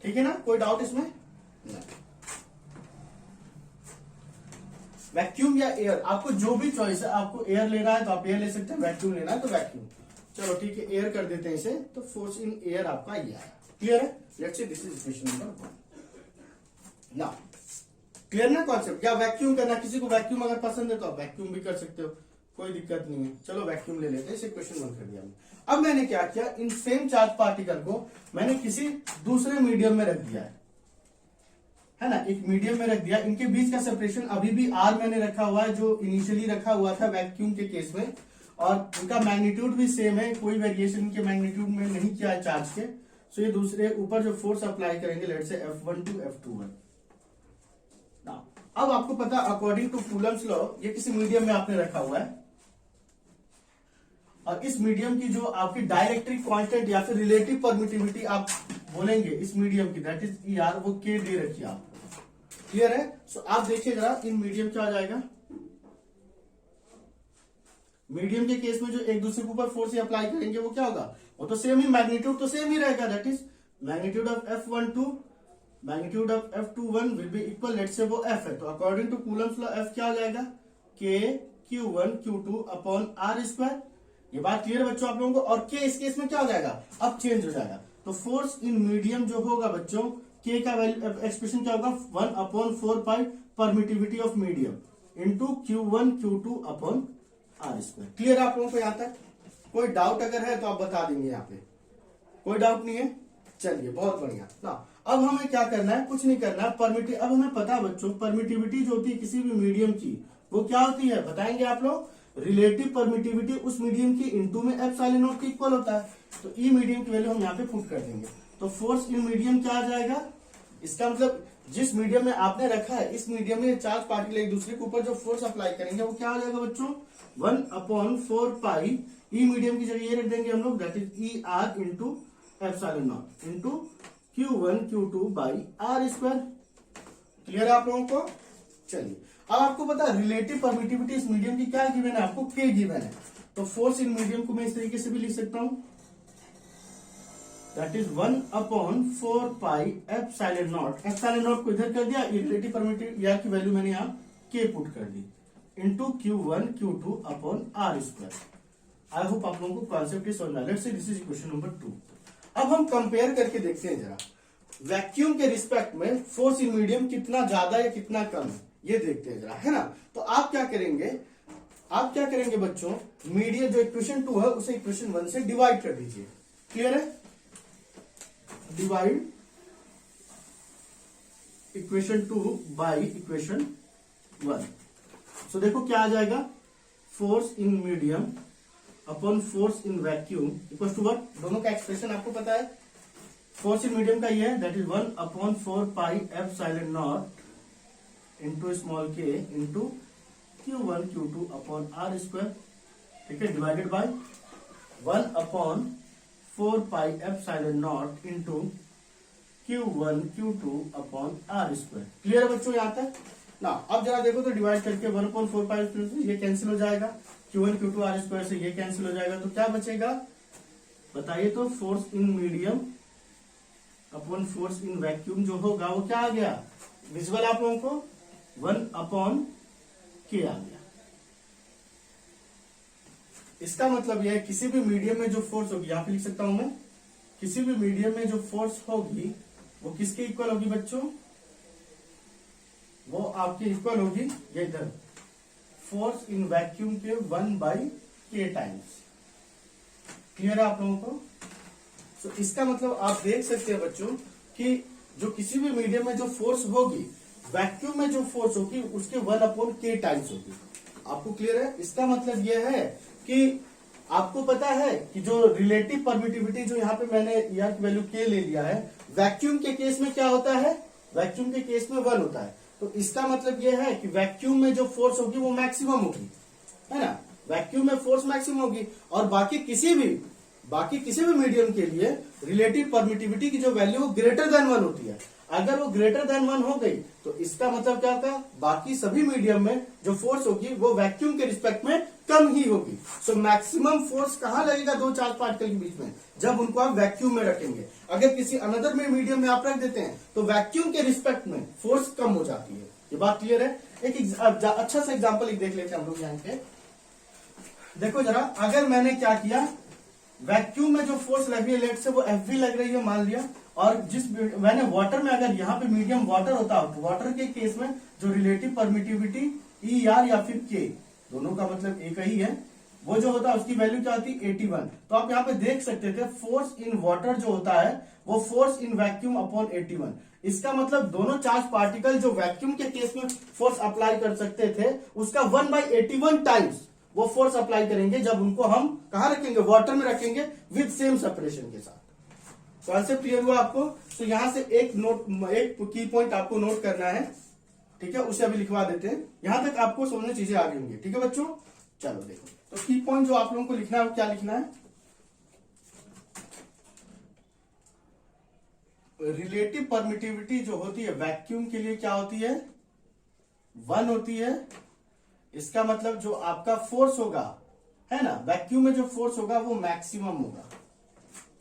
ठीक है ना, कोई डाउट इसमें नहीं। वैक्यूम या एयर, आपको जो भी चॉइस है, आपको एयर लेना है तो आप एयर ले सकते हैं, वैक्यूम लेना है तो वैक्यूम। चलो ठीक है, एयर कर देते हैं इसे, तो फोर्स इन एयर आपका ये आया। क्लियर है, let's say this is equation number 1 ना। क्लियर ना कॉन्सेप्ट, या वैक्यूम करना, किसी को वैक्यूम अगर पसंद है तो आप वैक्यूम भी कर सकते हो, कोई दिक्कत नहीं है। चलो वैक्यूम ले लेते हैं, इसे क्वेश्चन 1 कर दिया हमने। अब मैंने क्या किया, इन सेम चार्ज पार्टिकल को मैंने किसी दूसरे मीडियम में रख दिया है ना, एक मीडियम में रख दिया। इनके बीच का सेपरेशन अभी भी R मैंने रखा हुआ है, जो इनिशियली रखा हुआ था वैक्यूम के केस में, और इनका मैग्नीट्यूड भी सेम है, कोई वेरिएशन इनके मैग्नीट्यूड में नहीं किया है चार्ज के। सो ये दूसरे ऊपर जो फोर्स अप्लाई करेंगे, let's say F1 to F21। अब आपको पता, अकॉर्डिंग टू कूलम्स लॉ, ये किसी मीडियम में आपने रखा हुआ है और इस मीडियम की जो आपकी डाइलेक्ट्रिक कांस्टेंट या फिर रिलेटिव परमिटिविटी आप बोलेंगे इस मीडियम की, दैट इज ई आर, वो के दे रखी है आपको। क्लियर है? सो आप देखिए जरा इन मीडियम क्या आ जाएगा। मीडियम के केस में जो एक दूसरे के ऊपर फोर्स अप्लाई करेंगे वो क्या होगा, वो तो सेम ही, मैग्नीट्यूड तो सेम ही रहेगा, that is magnitude of F12 magnitude of F21 will be equal, let's say वो F है, तो according to Coulomb's law F क्या आ जाएगा, K Q1 Q2 upon R square. ये बात क्लियर है बच्चों आप लोगों को? और K इस केस में क्या हो जाएगा, अब चेंज हो जाएगा। तो फोर्स इन मीडियम जो होगा बच्चों, K का वैल्यू एक्सप्रेशन क्या होगा, 1/4 pi permittivity of medium into Q1 Q2 upon R square. Clear है आप लोगों को? यहाँ तक कोई डाउट अगर है तो आप बता देंगे, यहाँ पे कोई डाउट नहीं है? चलिए बहुत बढ़िया ना। अब हमें क्या करना है, कुछ नहीं करना है। अब हमें पता है बच्चों, परमिटिविटी जो होती है किसी भी मीडियम की, वो क्या होती है बताएंगे आप लोग, रिलेटिव परमिटिविटी उस मीडियम की इनटू में एप्सिलॉन नॉट के इक्वल होता है। तो ई मीडियम की वैल्यू हम यहाँ पे पुट कर देंगे, तो फोर्स इन मीडियम क्या आ जाएगा, इसका मतलब जिस मीडियम में आपने रखा है, इस मीडियम में चार्ज पार्टिकल एक दूसरे के ऊपर जो फोर्स अप्लाई करेंगे वो क्या आ जाएगा बच्चों, 1/4 पाई ई मीडियम की जगह ये रख देंगे हम लोग, that is E R into epsilon not into Q1 Q2 by R square. Clear है आप लोगों को? चलिए अब आपको पता है रिलेटिव परमिटिविटी इस मीडियम की क्या गिवन है, आपको K गिवन है। तो फोर्स इन मीडियम को मैं इस तरीके से भी लिख सकता हूं, that is 1/4 pi epsilon not. Epsilon not को इधर कर दिया, रिलेटिव परमिटिविटी या की वैल्यू मैंने यहाँ K पुट कर दी, into Q1 Q2 upon R square. I hope आप लोगों को कॉन्सेप्ट समझ में आया। Let's say this is question number 2। अब हम कंपेयर करके देखते हैं जरा, वैक्यूम के रिस्पेक्ट में फोर्स इन मीडियम कितना ज्यादा या कितना कम है, ये देखते हैं जरा, है ना। तो आप क्या करेंगे बच्चों, मीडियम जो इक्वेशन 2 है उसे इक्वेशन 1 से डिवाइड कर दीजिए। क्लियर है? Divide equation 2 by equation 1। So देखो क्या आ जाएगा, force in medium upon force in vacuum equal to what, दोनों का एक्सप्रेशन आपको पता है। फोर्स इन मीडियम का ये है, that is 1/4 pi epsilon not into small K into Q1 Q2 upon R square, ठीक है, divided by 1/4 pi epsilon not into Q1 Q2 upon R square. Clear है बच्चों यहाँ तक ना? अब जरा देखो तो डिवाइड करके 1/4 पाई से ये कैंसिल हो जाएगा, Q1 Q2 R स्क्वायर से ये कैंसिल हो जाएगा, तो क्या बचेगा बताइए? तो force in medium upon force in vacuum जो होगा वो क्या आ गया, विजुअल आप लोगों को 1/K आ गया। इसका मतलब यह है किसी भी मीडियम में जो फोर्स होगी, यहां पे लिख सकता हूं मैं, किसी भी मीडियम में जो फोर्स होगी वो किसके इक्वल होगी बच्चों, वो आपके इक्वल होगी ये इधर फोर्स इन वैक्यूम के 1/K टाइम्स। क्लियर है आप लोगों को? तो इसका मतलब आप देख सकते हैं बच्चों कि जो किसी भी मीडियम में जो फोर्स होगी, वैक्यूम में जो फोर्स होगी उसके 1/K टाइम्स होगी। आपको क्लियर है? इसका मतलब यह है कि आपको पता है कि जो रिलेटिव परमिटिविटी जो यहाँ पे मैंने यार की वैल्यू K ले लिया है, वैक्यूम के केस में क्या होता है, वैक्यूम के केस में 1 होता है। तो इसका मतलब यह है कि वैक्यूम में जो फोर्स होगी वो मैक्सिमम होगी, है ना, वैक्यूम में फोर्स मैक्सिमम होगी। और बाकी किसी भी मीडियम के लिए रिलेटिव परमिटिविटी की जो वैल्यू वो ग्रेटर देन 1 होती है। अगर वो ग्रेटर देन 1 हो गई तो इसका मतलब क्या होगा, बाकी सभी मीडियम में जो फोर्स होगी वो वैक्यूम के रिस्पेक्ट में कम ही होगी। सो मैक्सिमम फोर्स कहां लगेगा दो चार्ज पार्टिकल के बीच में, जब उनको आप वैक्यूम में रखेंगे। अगर किसी अनदर में मीडियम में आप रख देते हैं तो वैक्यूम के रिस्पेक्ट में फोर्स कम हो जाती है। ये बात क्लियर है? एक अच्छा सा एग्जाम्पल देख लेते हैं हम लोग यहाँ पे। देखो जरा, अगर मैंने क्या किया, वैक्यूम में जो फोर्स लग रही है लेट से वो Fv लग रही है मान लिया, और मैंने वाटर में, अगर यहाँ पे मीडियम वाटर होता तो वाटर के केस में जो रिलेटिव परमिटिविटी ER या फिर K, दोनों का मतलब एक ही है, वो जो होता है उसकी वैल्यू क्या होती है 81। तो आप यहाँ पे देख सकते थे फोर्स इन वाटर जो होता है वो फोर्स इन वैक्यूम अपॉन 81। इसका मतलब दोनों चार्ज पार्टिकल जो वैक्यूम के केस में फोर्स अप्लाई कर सकते थे उसका 1/81 टाइम्स वो फोर्स अप्लाई करेंगे जब उनको हम कहां रखेंगे, वाटर में रखेंगे विद सेम सेपरेशन के साथ। कॉन्सेप्ट क्लियर हुआ आपको? तो यहां से एक की पॉइंट आपको नोट करना है, ठीक है, उसे अभी लिखवा देते हैं। यहां तक आपको समझने चीजें आ गई होंगी, ठीक है बच्चों। चलो देखो, तो की पॉइंट जो आप लोगों को लिखना है वो क्या लिखना है, रिलेटिव परमिटिविटी जो होती है वैक्यूम के लिए क्या होती है, 1 होती है। इसका मतलब जो आपका फोर्स होगा, है ना, वैक्यूम में जो फोर्स होगा वो मैक्सिमम होगा।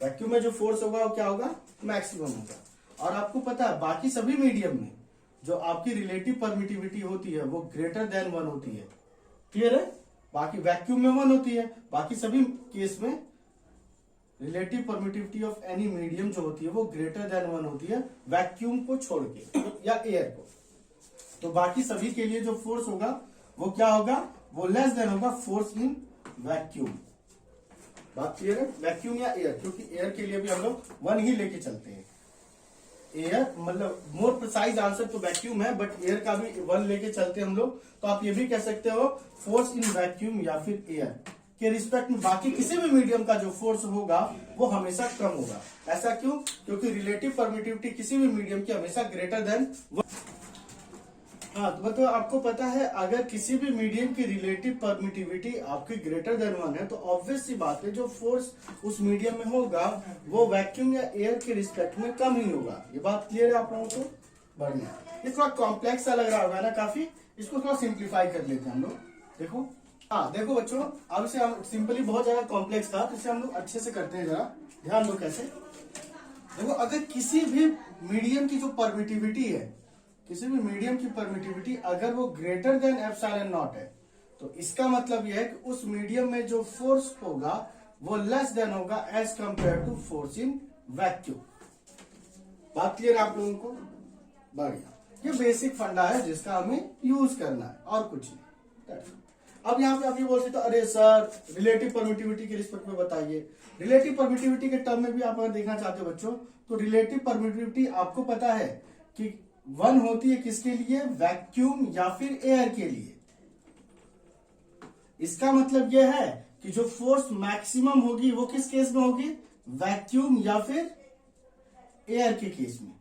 वैक्यूम में जो फोर्स होगा वो क्या होगा, मैक्सिमम होगा। और आपको पता है बाकी सभी मीडियम में जो आपकी रिलेटिव परमिटिविटी होती है वो ग्रेटर देन 1 होती है। क्लियर है, बाकी वैक्यूम में 1 होती है, बाकी सभी केस में relative permittivity of any medium जो होती है वो ग्रेटर देन 1 होती है, वैक्यूम को छोड़ के या एयर को। तो बाकी सभी के लिए जो फोर्स होगा वो क्या होगा, वो लेस देन होगा फोर्स इन वैक्यूम। बात क्लियर है, वैक्यूम या एयर, क्योंकि एयर के लिए भी हम लोग 1 ही लेके चलते हैं। एयर मतलब मोर प्रिसाइज आंसर तो वैक्यूम है, बट एयर का भी 1 लेके चलते हैं हम लोग। तो आप ये भी कह सकते हो फोर्स इन वैक्यूम या फिर एयर के रिस्पेक्ट में बाकी किसी भी मीडियम का जो फोर्स होगा वो हमेशा कम होगा। ऐसा क्यों, क्योंकि रिलेटिव परमिटिविटी किसी भी मीडियम की हमेशा ग्रेटर देन 1। हाँ, तो मतलब आपको पता है अगर किसी भी मीडियम की रिलेटिव परमिटिविटी आपकी ग्रेटर देन 1 है तो ऑब्वियस सी बात है जो फोर्स उस मीडियम में होगा वो वैक्यूम या एयर के रिस्पेक्ट में कम ही होगा। ये बात क्लियर है आप लोगों को, बढ़िया। ये थोड़ा कॉम्प्लेक्स सा लग रहा होगा ना काफी, इसको थोड़ा सिंप्लीफाई कर लेते हैं हम लोग। देखो, हाँ देखो बच्चों, अब इसे हम सिंपली बहुत ज्यादा कॉम्प्लेक्स था तो इसे हम लोग अच्छे से करते हैं, जरा ध्यान दो कैसे। देखो, अगर किसी भी मीडियम की जो परमिटिविटी है, किसी भी मीडियम की परमिटिविटी अगर वो ग्रेटर देन एप्सिलॉन नॉट है तो इसका मतलब यह है कि उस मीडियम में जो फोर्स होगा वो लेस देन होगा as compare to force in vacuum. बात क्लियर आप लोगों को, बढ़िया। ये बेसिक फंडा है जिसका हमें यूज करना है और कुछ नहीं। अब यहाँ पे आप ये बोल सकते हो अरे सर रिलेटिव परमिटिविटी के रिस्पेक्ट में बताइए। रिलेटिव परमिटिविटी के टर्म में भी आप अगर देखना चाहते हो बच्चों तो रिलेटिव परमिटिविटी आपको पता है कि 1 होती है किसके लिए, वैक्यूम या फिर एयर के लिए। इसका मतलब यह है कि जो फोर्स मैक्सिमम होगी वो किस केस में होगी, वैक्यूम या फिर एयर के केस में।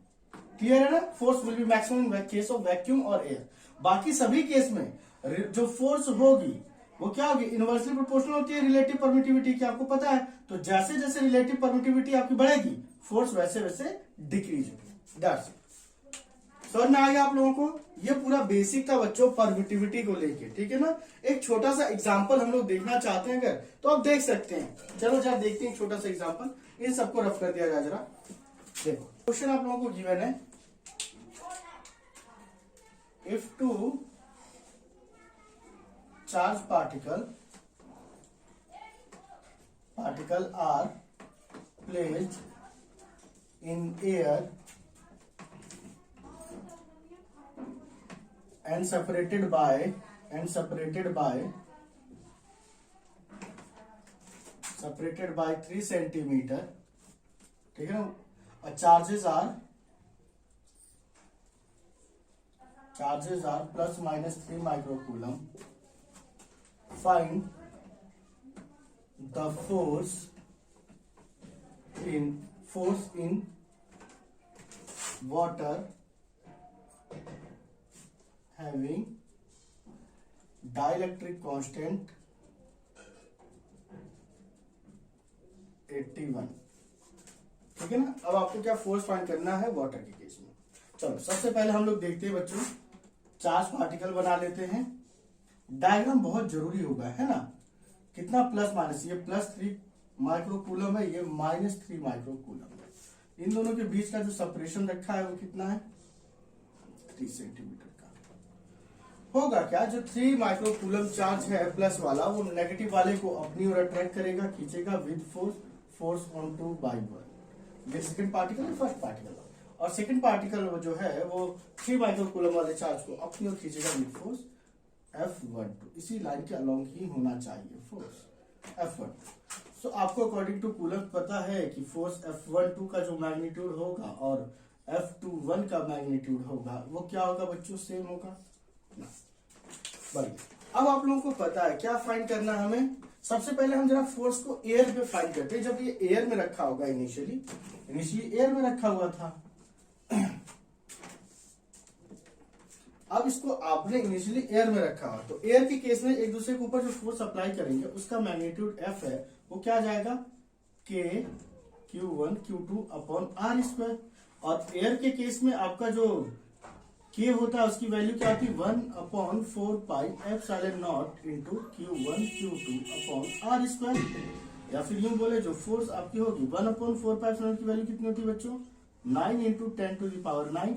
क्लियर है ना, force will be maximum in case of vacuum और एयर। बाकी सभी केस में जो फोर्स होगी वो क्या होगी, इनवर्सली प्रोपोर्शनल होती है रिलेटिव परमिटिविटी की, आपको पता है। तो जैसे जैसे रिलेटिव परमिटिविटी आपकी बढ़ेगी फोर्स वैसे वैसे डिक्रीज होगी। That's it. समझ में आ गया आप लोगों को, ये पूरा बेसिक था बच्चों परमिटिविटी को लेके, ठीक है ना। एक छोटा सा एग्जांपल हम लोग देखना चाहते हैं अगर तो आप देख सकते हैं। चलो जरा देखते हैं छोटा सा एग्जांपल, इन सबको रफ कर दिया जाए जरा। देखो क्वेश्चन आप लोगों को गिवन है, if two charge particle are placed in air and separated by 3 centimeter, ठीक है ना। Charges are plus minus 3 microcoulomb. Find the force in water having dielectric constant 81, ठीक है ना। अब आपको क्या फोर्स फाइंड करना है वाटर के केस में। चलो सबसे पहले हम लोग देखते हैं बच्चों, चार्ज पार्टिकल बना लेते हैं। डायग्राम बहुत जरूरी होगा, है ना। कितना प्लस माइनस, ये +3 माइक्रोकूलम है, ये -3 माइक्रोकूलम है। इन दोनों के बीच का जो सेपरेशन रखा है वो कितना है, 3 सेंटीमीटर का। होगा क्या, जो 3 माइक्रोकूलम चार्ज है प्लस वाला वो नेगेटिव वाले को अपनी ओर अट्रैक्ट करेगा, खींचेगा with force on two by 1। ये सेकंड पार्टिकल है, फर्स्ट पार्टिकल। और सेकंड पार्टिकल जो है वो 3 माइक्रोकूलम वाले चार्ज को अपनी ओर खींचेगा विद फोर्स F12। इसी लाइन के अलोंग ही होना चाहिए फोर्स F12। सो आपको अकॉर्डिंग टू कूलम पता है कि फोर्स F12 का जो मैग्नीट्यूड होगा और F21 का मैग्नीट्यूड होगा वो क्या होगा बच्चों, सेम होगा ना। बढ़िया। अब आप लोगों को पता है क्या फाइंड करना है हमें। सबसे पहले हम जरा फोर्स को एयर पे फाइंड करते हैं। जब ये एयर में रखा होगा, इनिशियली एयर में रखा हुआ था अब इसको आपने इनिशियली एयर में रखा हुआ, तो एयर के केस में एक दूसरे के ऊपर जो फोर्स अप्लाई करेंगे उसका मैग्नीट्यूड एफ है वो क्या जाएगा के Q1 Q2 upon R square. और एयर के केस में आपका जो के होता है उसकी वैल्यू क्या होती है 1/4πε0 into Q1 Q2 upon R square. या फिर यूं बोले जो फोर्स आपकी होगी 1/4πε0 की वैल्यू कितनी होती है बच्चों 9 इंटू 10⁹9।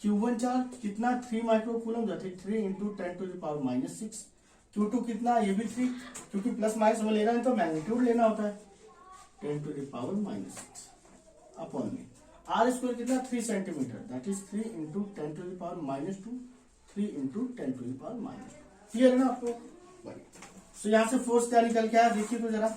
Q1 चार्ज कितना 3 माइक्रो कूलम जाती 3 इंटू 10⁻⁻6। Q2 कितना ये भी 3 क्योंकि प्लस माइनस में लेना है तो मैग्नीट्यूड लेना होता है 10⁻⁻6 अपॉन में आर स्क्वायर कितना 3 centimetre that is 3 into 10⁻⁻2 3 into 10⁻⁻2। Clear है ना आपको। तो यहाँ से फोर्स क्या निकल के आया देखिए तो जरा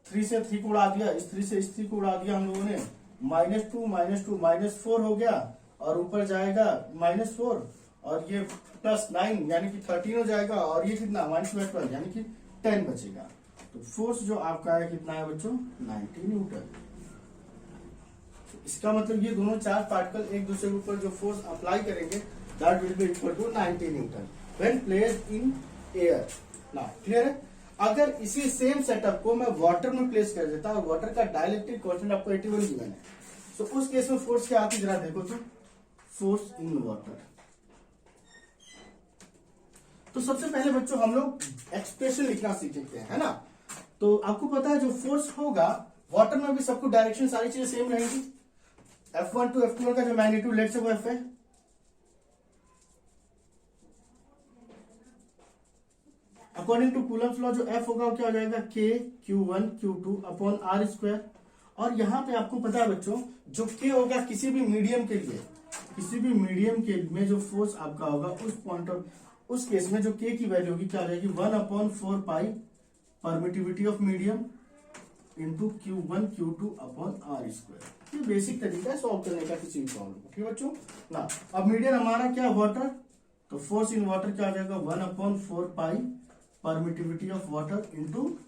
3 से 3 को उड़ा दिया, इस 3 से इस 3 को उड़ा दिया हम लोगों ने, -2 -4 हो गया और ऊपर जाएगा -4 और ये +9 यानी कि 13 हो जाएगा और ये कितना -12 यानी कि 10 बचेगा। तो फोर्स जो आपका है कितना है बच्चों 90 न्यूटन। इसका मतलब ये दोनों चार्ज पार्टिकल एक दूसरे के ऊपर जो फोर्स अप्लाई करेंगे that will be equal to 90 newton when placed in air. ना क्लियर है। अगर इसी सेम सेटअप को मैं वाटर में प्लेस कर देता और वाटर का डाइलेक्ट्रिक कांस्टेंट आपको 81 गिवन है तो उस केस में फोर्स क्या आती जरा देखो तो फोर्स इन वाटर। तो सबसे पहले बच्चों हम लोग एक्सप्रेशन लिखना सीखते हैं है ना। तो आपको पता है जो फोर्स होगा वाटर में भी सबको डायरेक्शन सारी चीजें सेम रहेंगी। F1 टू F2 का जो मैग्नीट्यूड लेट से वो F है, अकॉर्डिंग टू कूलम्स लॉ जो F होगा वो क्या हो जाएगा K Q1 Q2 upon R square. और यहां पे आपको पता है बच्चों जो K होगा किसी भी मीडियम के लिए, किसी भी मीडियम के में जो फोर्स आपका होगा उस पॉइंट ऑफ उस केस में जो K की वैल्यू होगी क्या हो जाएगी 1/4π permittivity of medium into Q1 Q2 upon R square. ये बेसिक तरीका है सॉल्व करने का किसी भी प्रॉब्लम को। ठीक है बच्चों ना। अब मीडियम हमारा क्या वाटर, तो फोर्स इन वाटर क्या आ जाएगा 1/4π permittivity of water into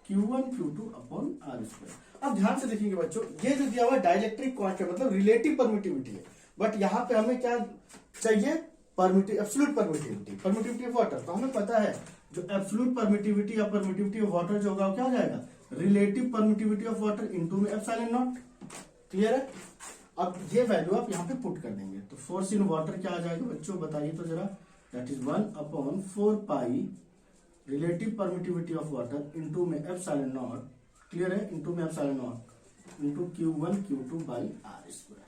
Q1 Q2 upon R square. अब ध्यान से देखेंगे बच्चों ये जो दिया हुआ डाइलेक्ट्रिक कांस्टेंट मतलब रिलेटिव परमिटिविटी है, बट यहाँ पे हमें क्या चाहिए एब्सोल्यूट परमिटिविटी ऑफ वाटर। तो हमें पता है जो एब्सोल्यूट परमिटिविटी या परमिटिविटी ऑफ वाटर जो होगा क्या हो जाएगा relative permittivity of water into में ε0। क्लियर है। अब ये वैल्यू आप यहाँ पे पुट कर देंगे तो फोर्स इन वाटर क्या आ जाएगा बच्चों बताइए तो जरा that is 1/4π relative permittivity of water into में ε0। क्लियर है। इनटू में ε0 into Q1 Q2 by R square.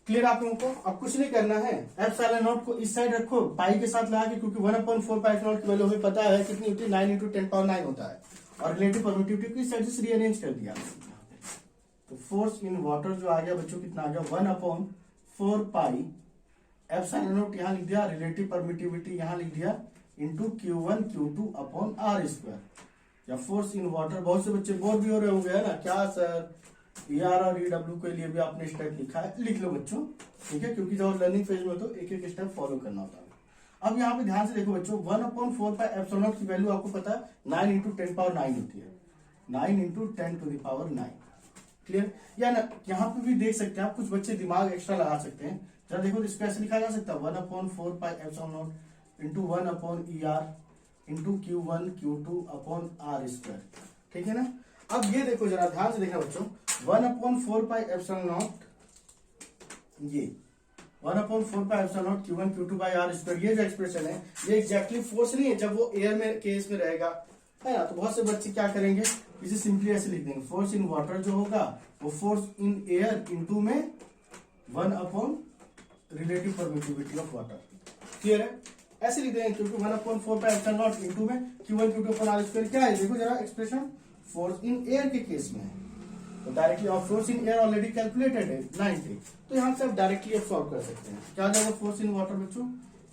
Clear आप लोगों को। अब कुछ नहीं करना है ε0 को इस साइड रखो पाई के साथ लगा के क्योंकि 1/4π की वैल्यू हमें पता है कितनी होती है 9 इंटू 10⁻9 होता है और रिलेटिव परमिटिविटी को इस साइड से रीअरेंज कर दिया। तो फोर्स इन वाटर जो आ गया बच्चों कितना आ गया 1/4π ε0 यहाँ लिख दिया रिलेटिव परमिटिविटी यहाँ लिख दिया into Q1 Q2 upon R square. या फोर्स इन वाटर बहुत से बच्चे बोर भी हो रहे होंगे है ना क्या सर ER और EW के लिए भी आपने स्टेप लिखा है लिख लो बच्चों। ठीक है क्योंकि जब लर्निंग फेज में तो एक एक स्टेप फॉलो करना होता है। अब यहाँ पे ध्यान से देखो बच्चों 1/4π ε0 की वैल्यू आपको पता है 9 इंटू 10⁻9 होती है 9 इंटू 10⁹9। क्लियर। या ना यहाँ पे भी देख सकते हैं आप कुछ बच्चे दिमाग एक्स्ट्रा लगा सकते हैं जरा देखो इसको ऐसे लिखा जा सकता है 1/4π ε0 into 1/ER into Q1 Q2 upon R square. ठीक है ना। अब ये देखो जरा ध्यान से देखना बच्चों 1/4π ε0 ये 1/4π ε0 Q1 Q2 by R square ये जो एक्सप्रेशन है ये एग्जैक्टली फोर्स नहीं है जब वो एयर में केस में रहेगा है ना। तो बहुत से बच्चे क्या करेंगे इसे सिंपली ऐसे लिख देंगे फोर्स इन वाटर जो होगा वो फोर्स इन एयर इनटू में 1/ relative permittivity of water. Clear है। ऐसे लिख देंगे क्योंकि 1/4π ε0 इनटू में Q1 Q2 upon R square क्या है देखो जरा एक्सप्रेशन फोर्स इन एयर के केस में है तो डायरेक्टली और force in air already calculated है 90 तो यहाँ से आप डायरेक्टली आप सॉल्व कर सकते हैं। क्या जाएगा फोर्स इन वाटर बच्चों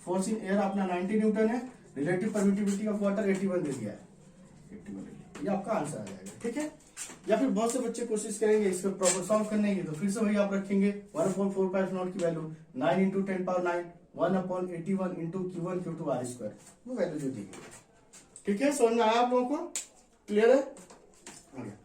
फोर्स इन एयर अपना 90 न्यूटन है रिलेटिव परमिटिविटी ऑफ वाटर 81 दे दिया है 81 ये आपका आंसर आ जाएगा। ठीक है। या फिर बहुत से बच्चे कोशिश करेंगे इसको प्रॉपर सॉल्व करने की तो फिर से वही आप रखेंगे 1/4π ε0 की value 9 into 10⁻9 1/81 into Q1 Q2 R square वो वैल्यू जो दी गई। ठीक है समझ में आया आप लोगों को। क्लियर है।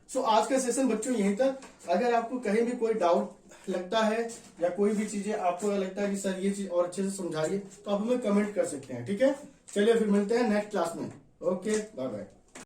सो आज का सेशन बच्चों यहीं तक। अगर आपको कहीं भी कोई डाउट लगता है या कोई भी चीजें आपको लगता है कि सर ये चीज और अच्छे से समझाइए, तो आप हमें कमेंट कर सकते हैं। ठीक है, चलिए फिर मिलते हैं नेक्स्ट क्लास में। Okay, bye bye.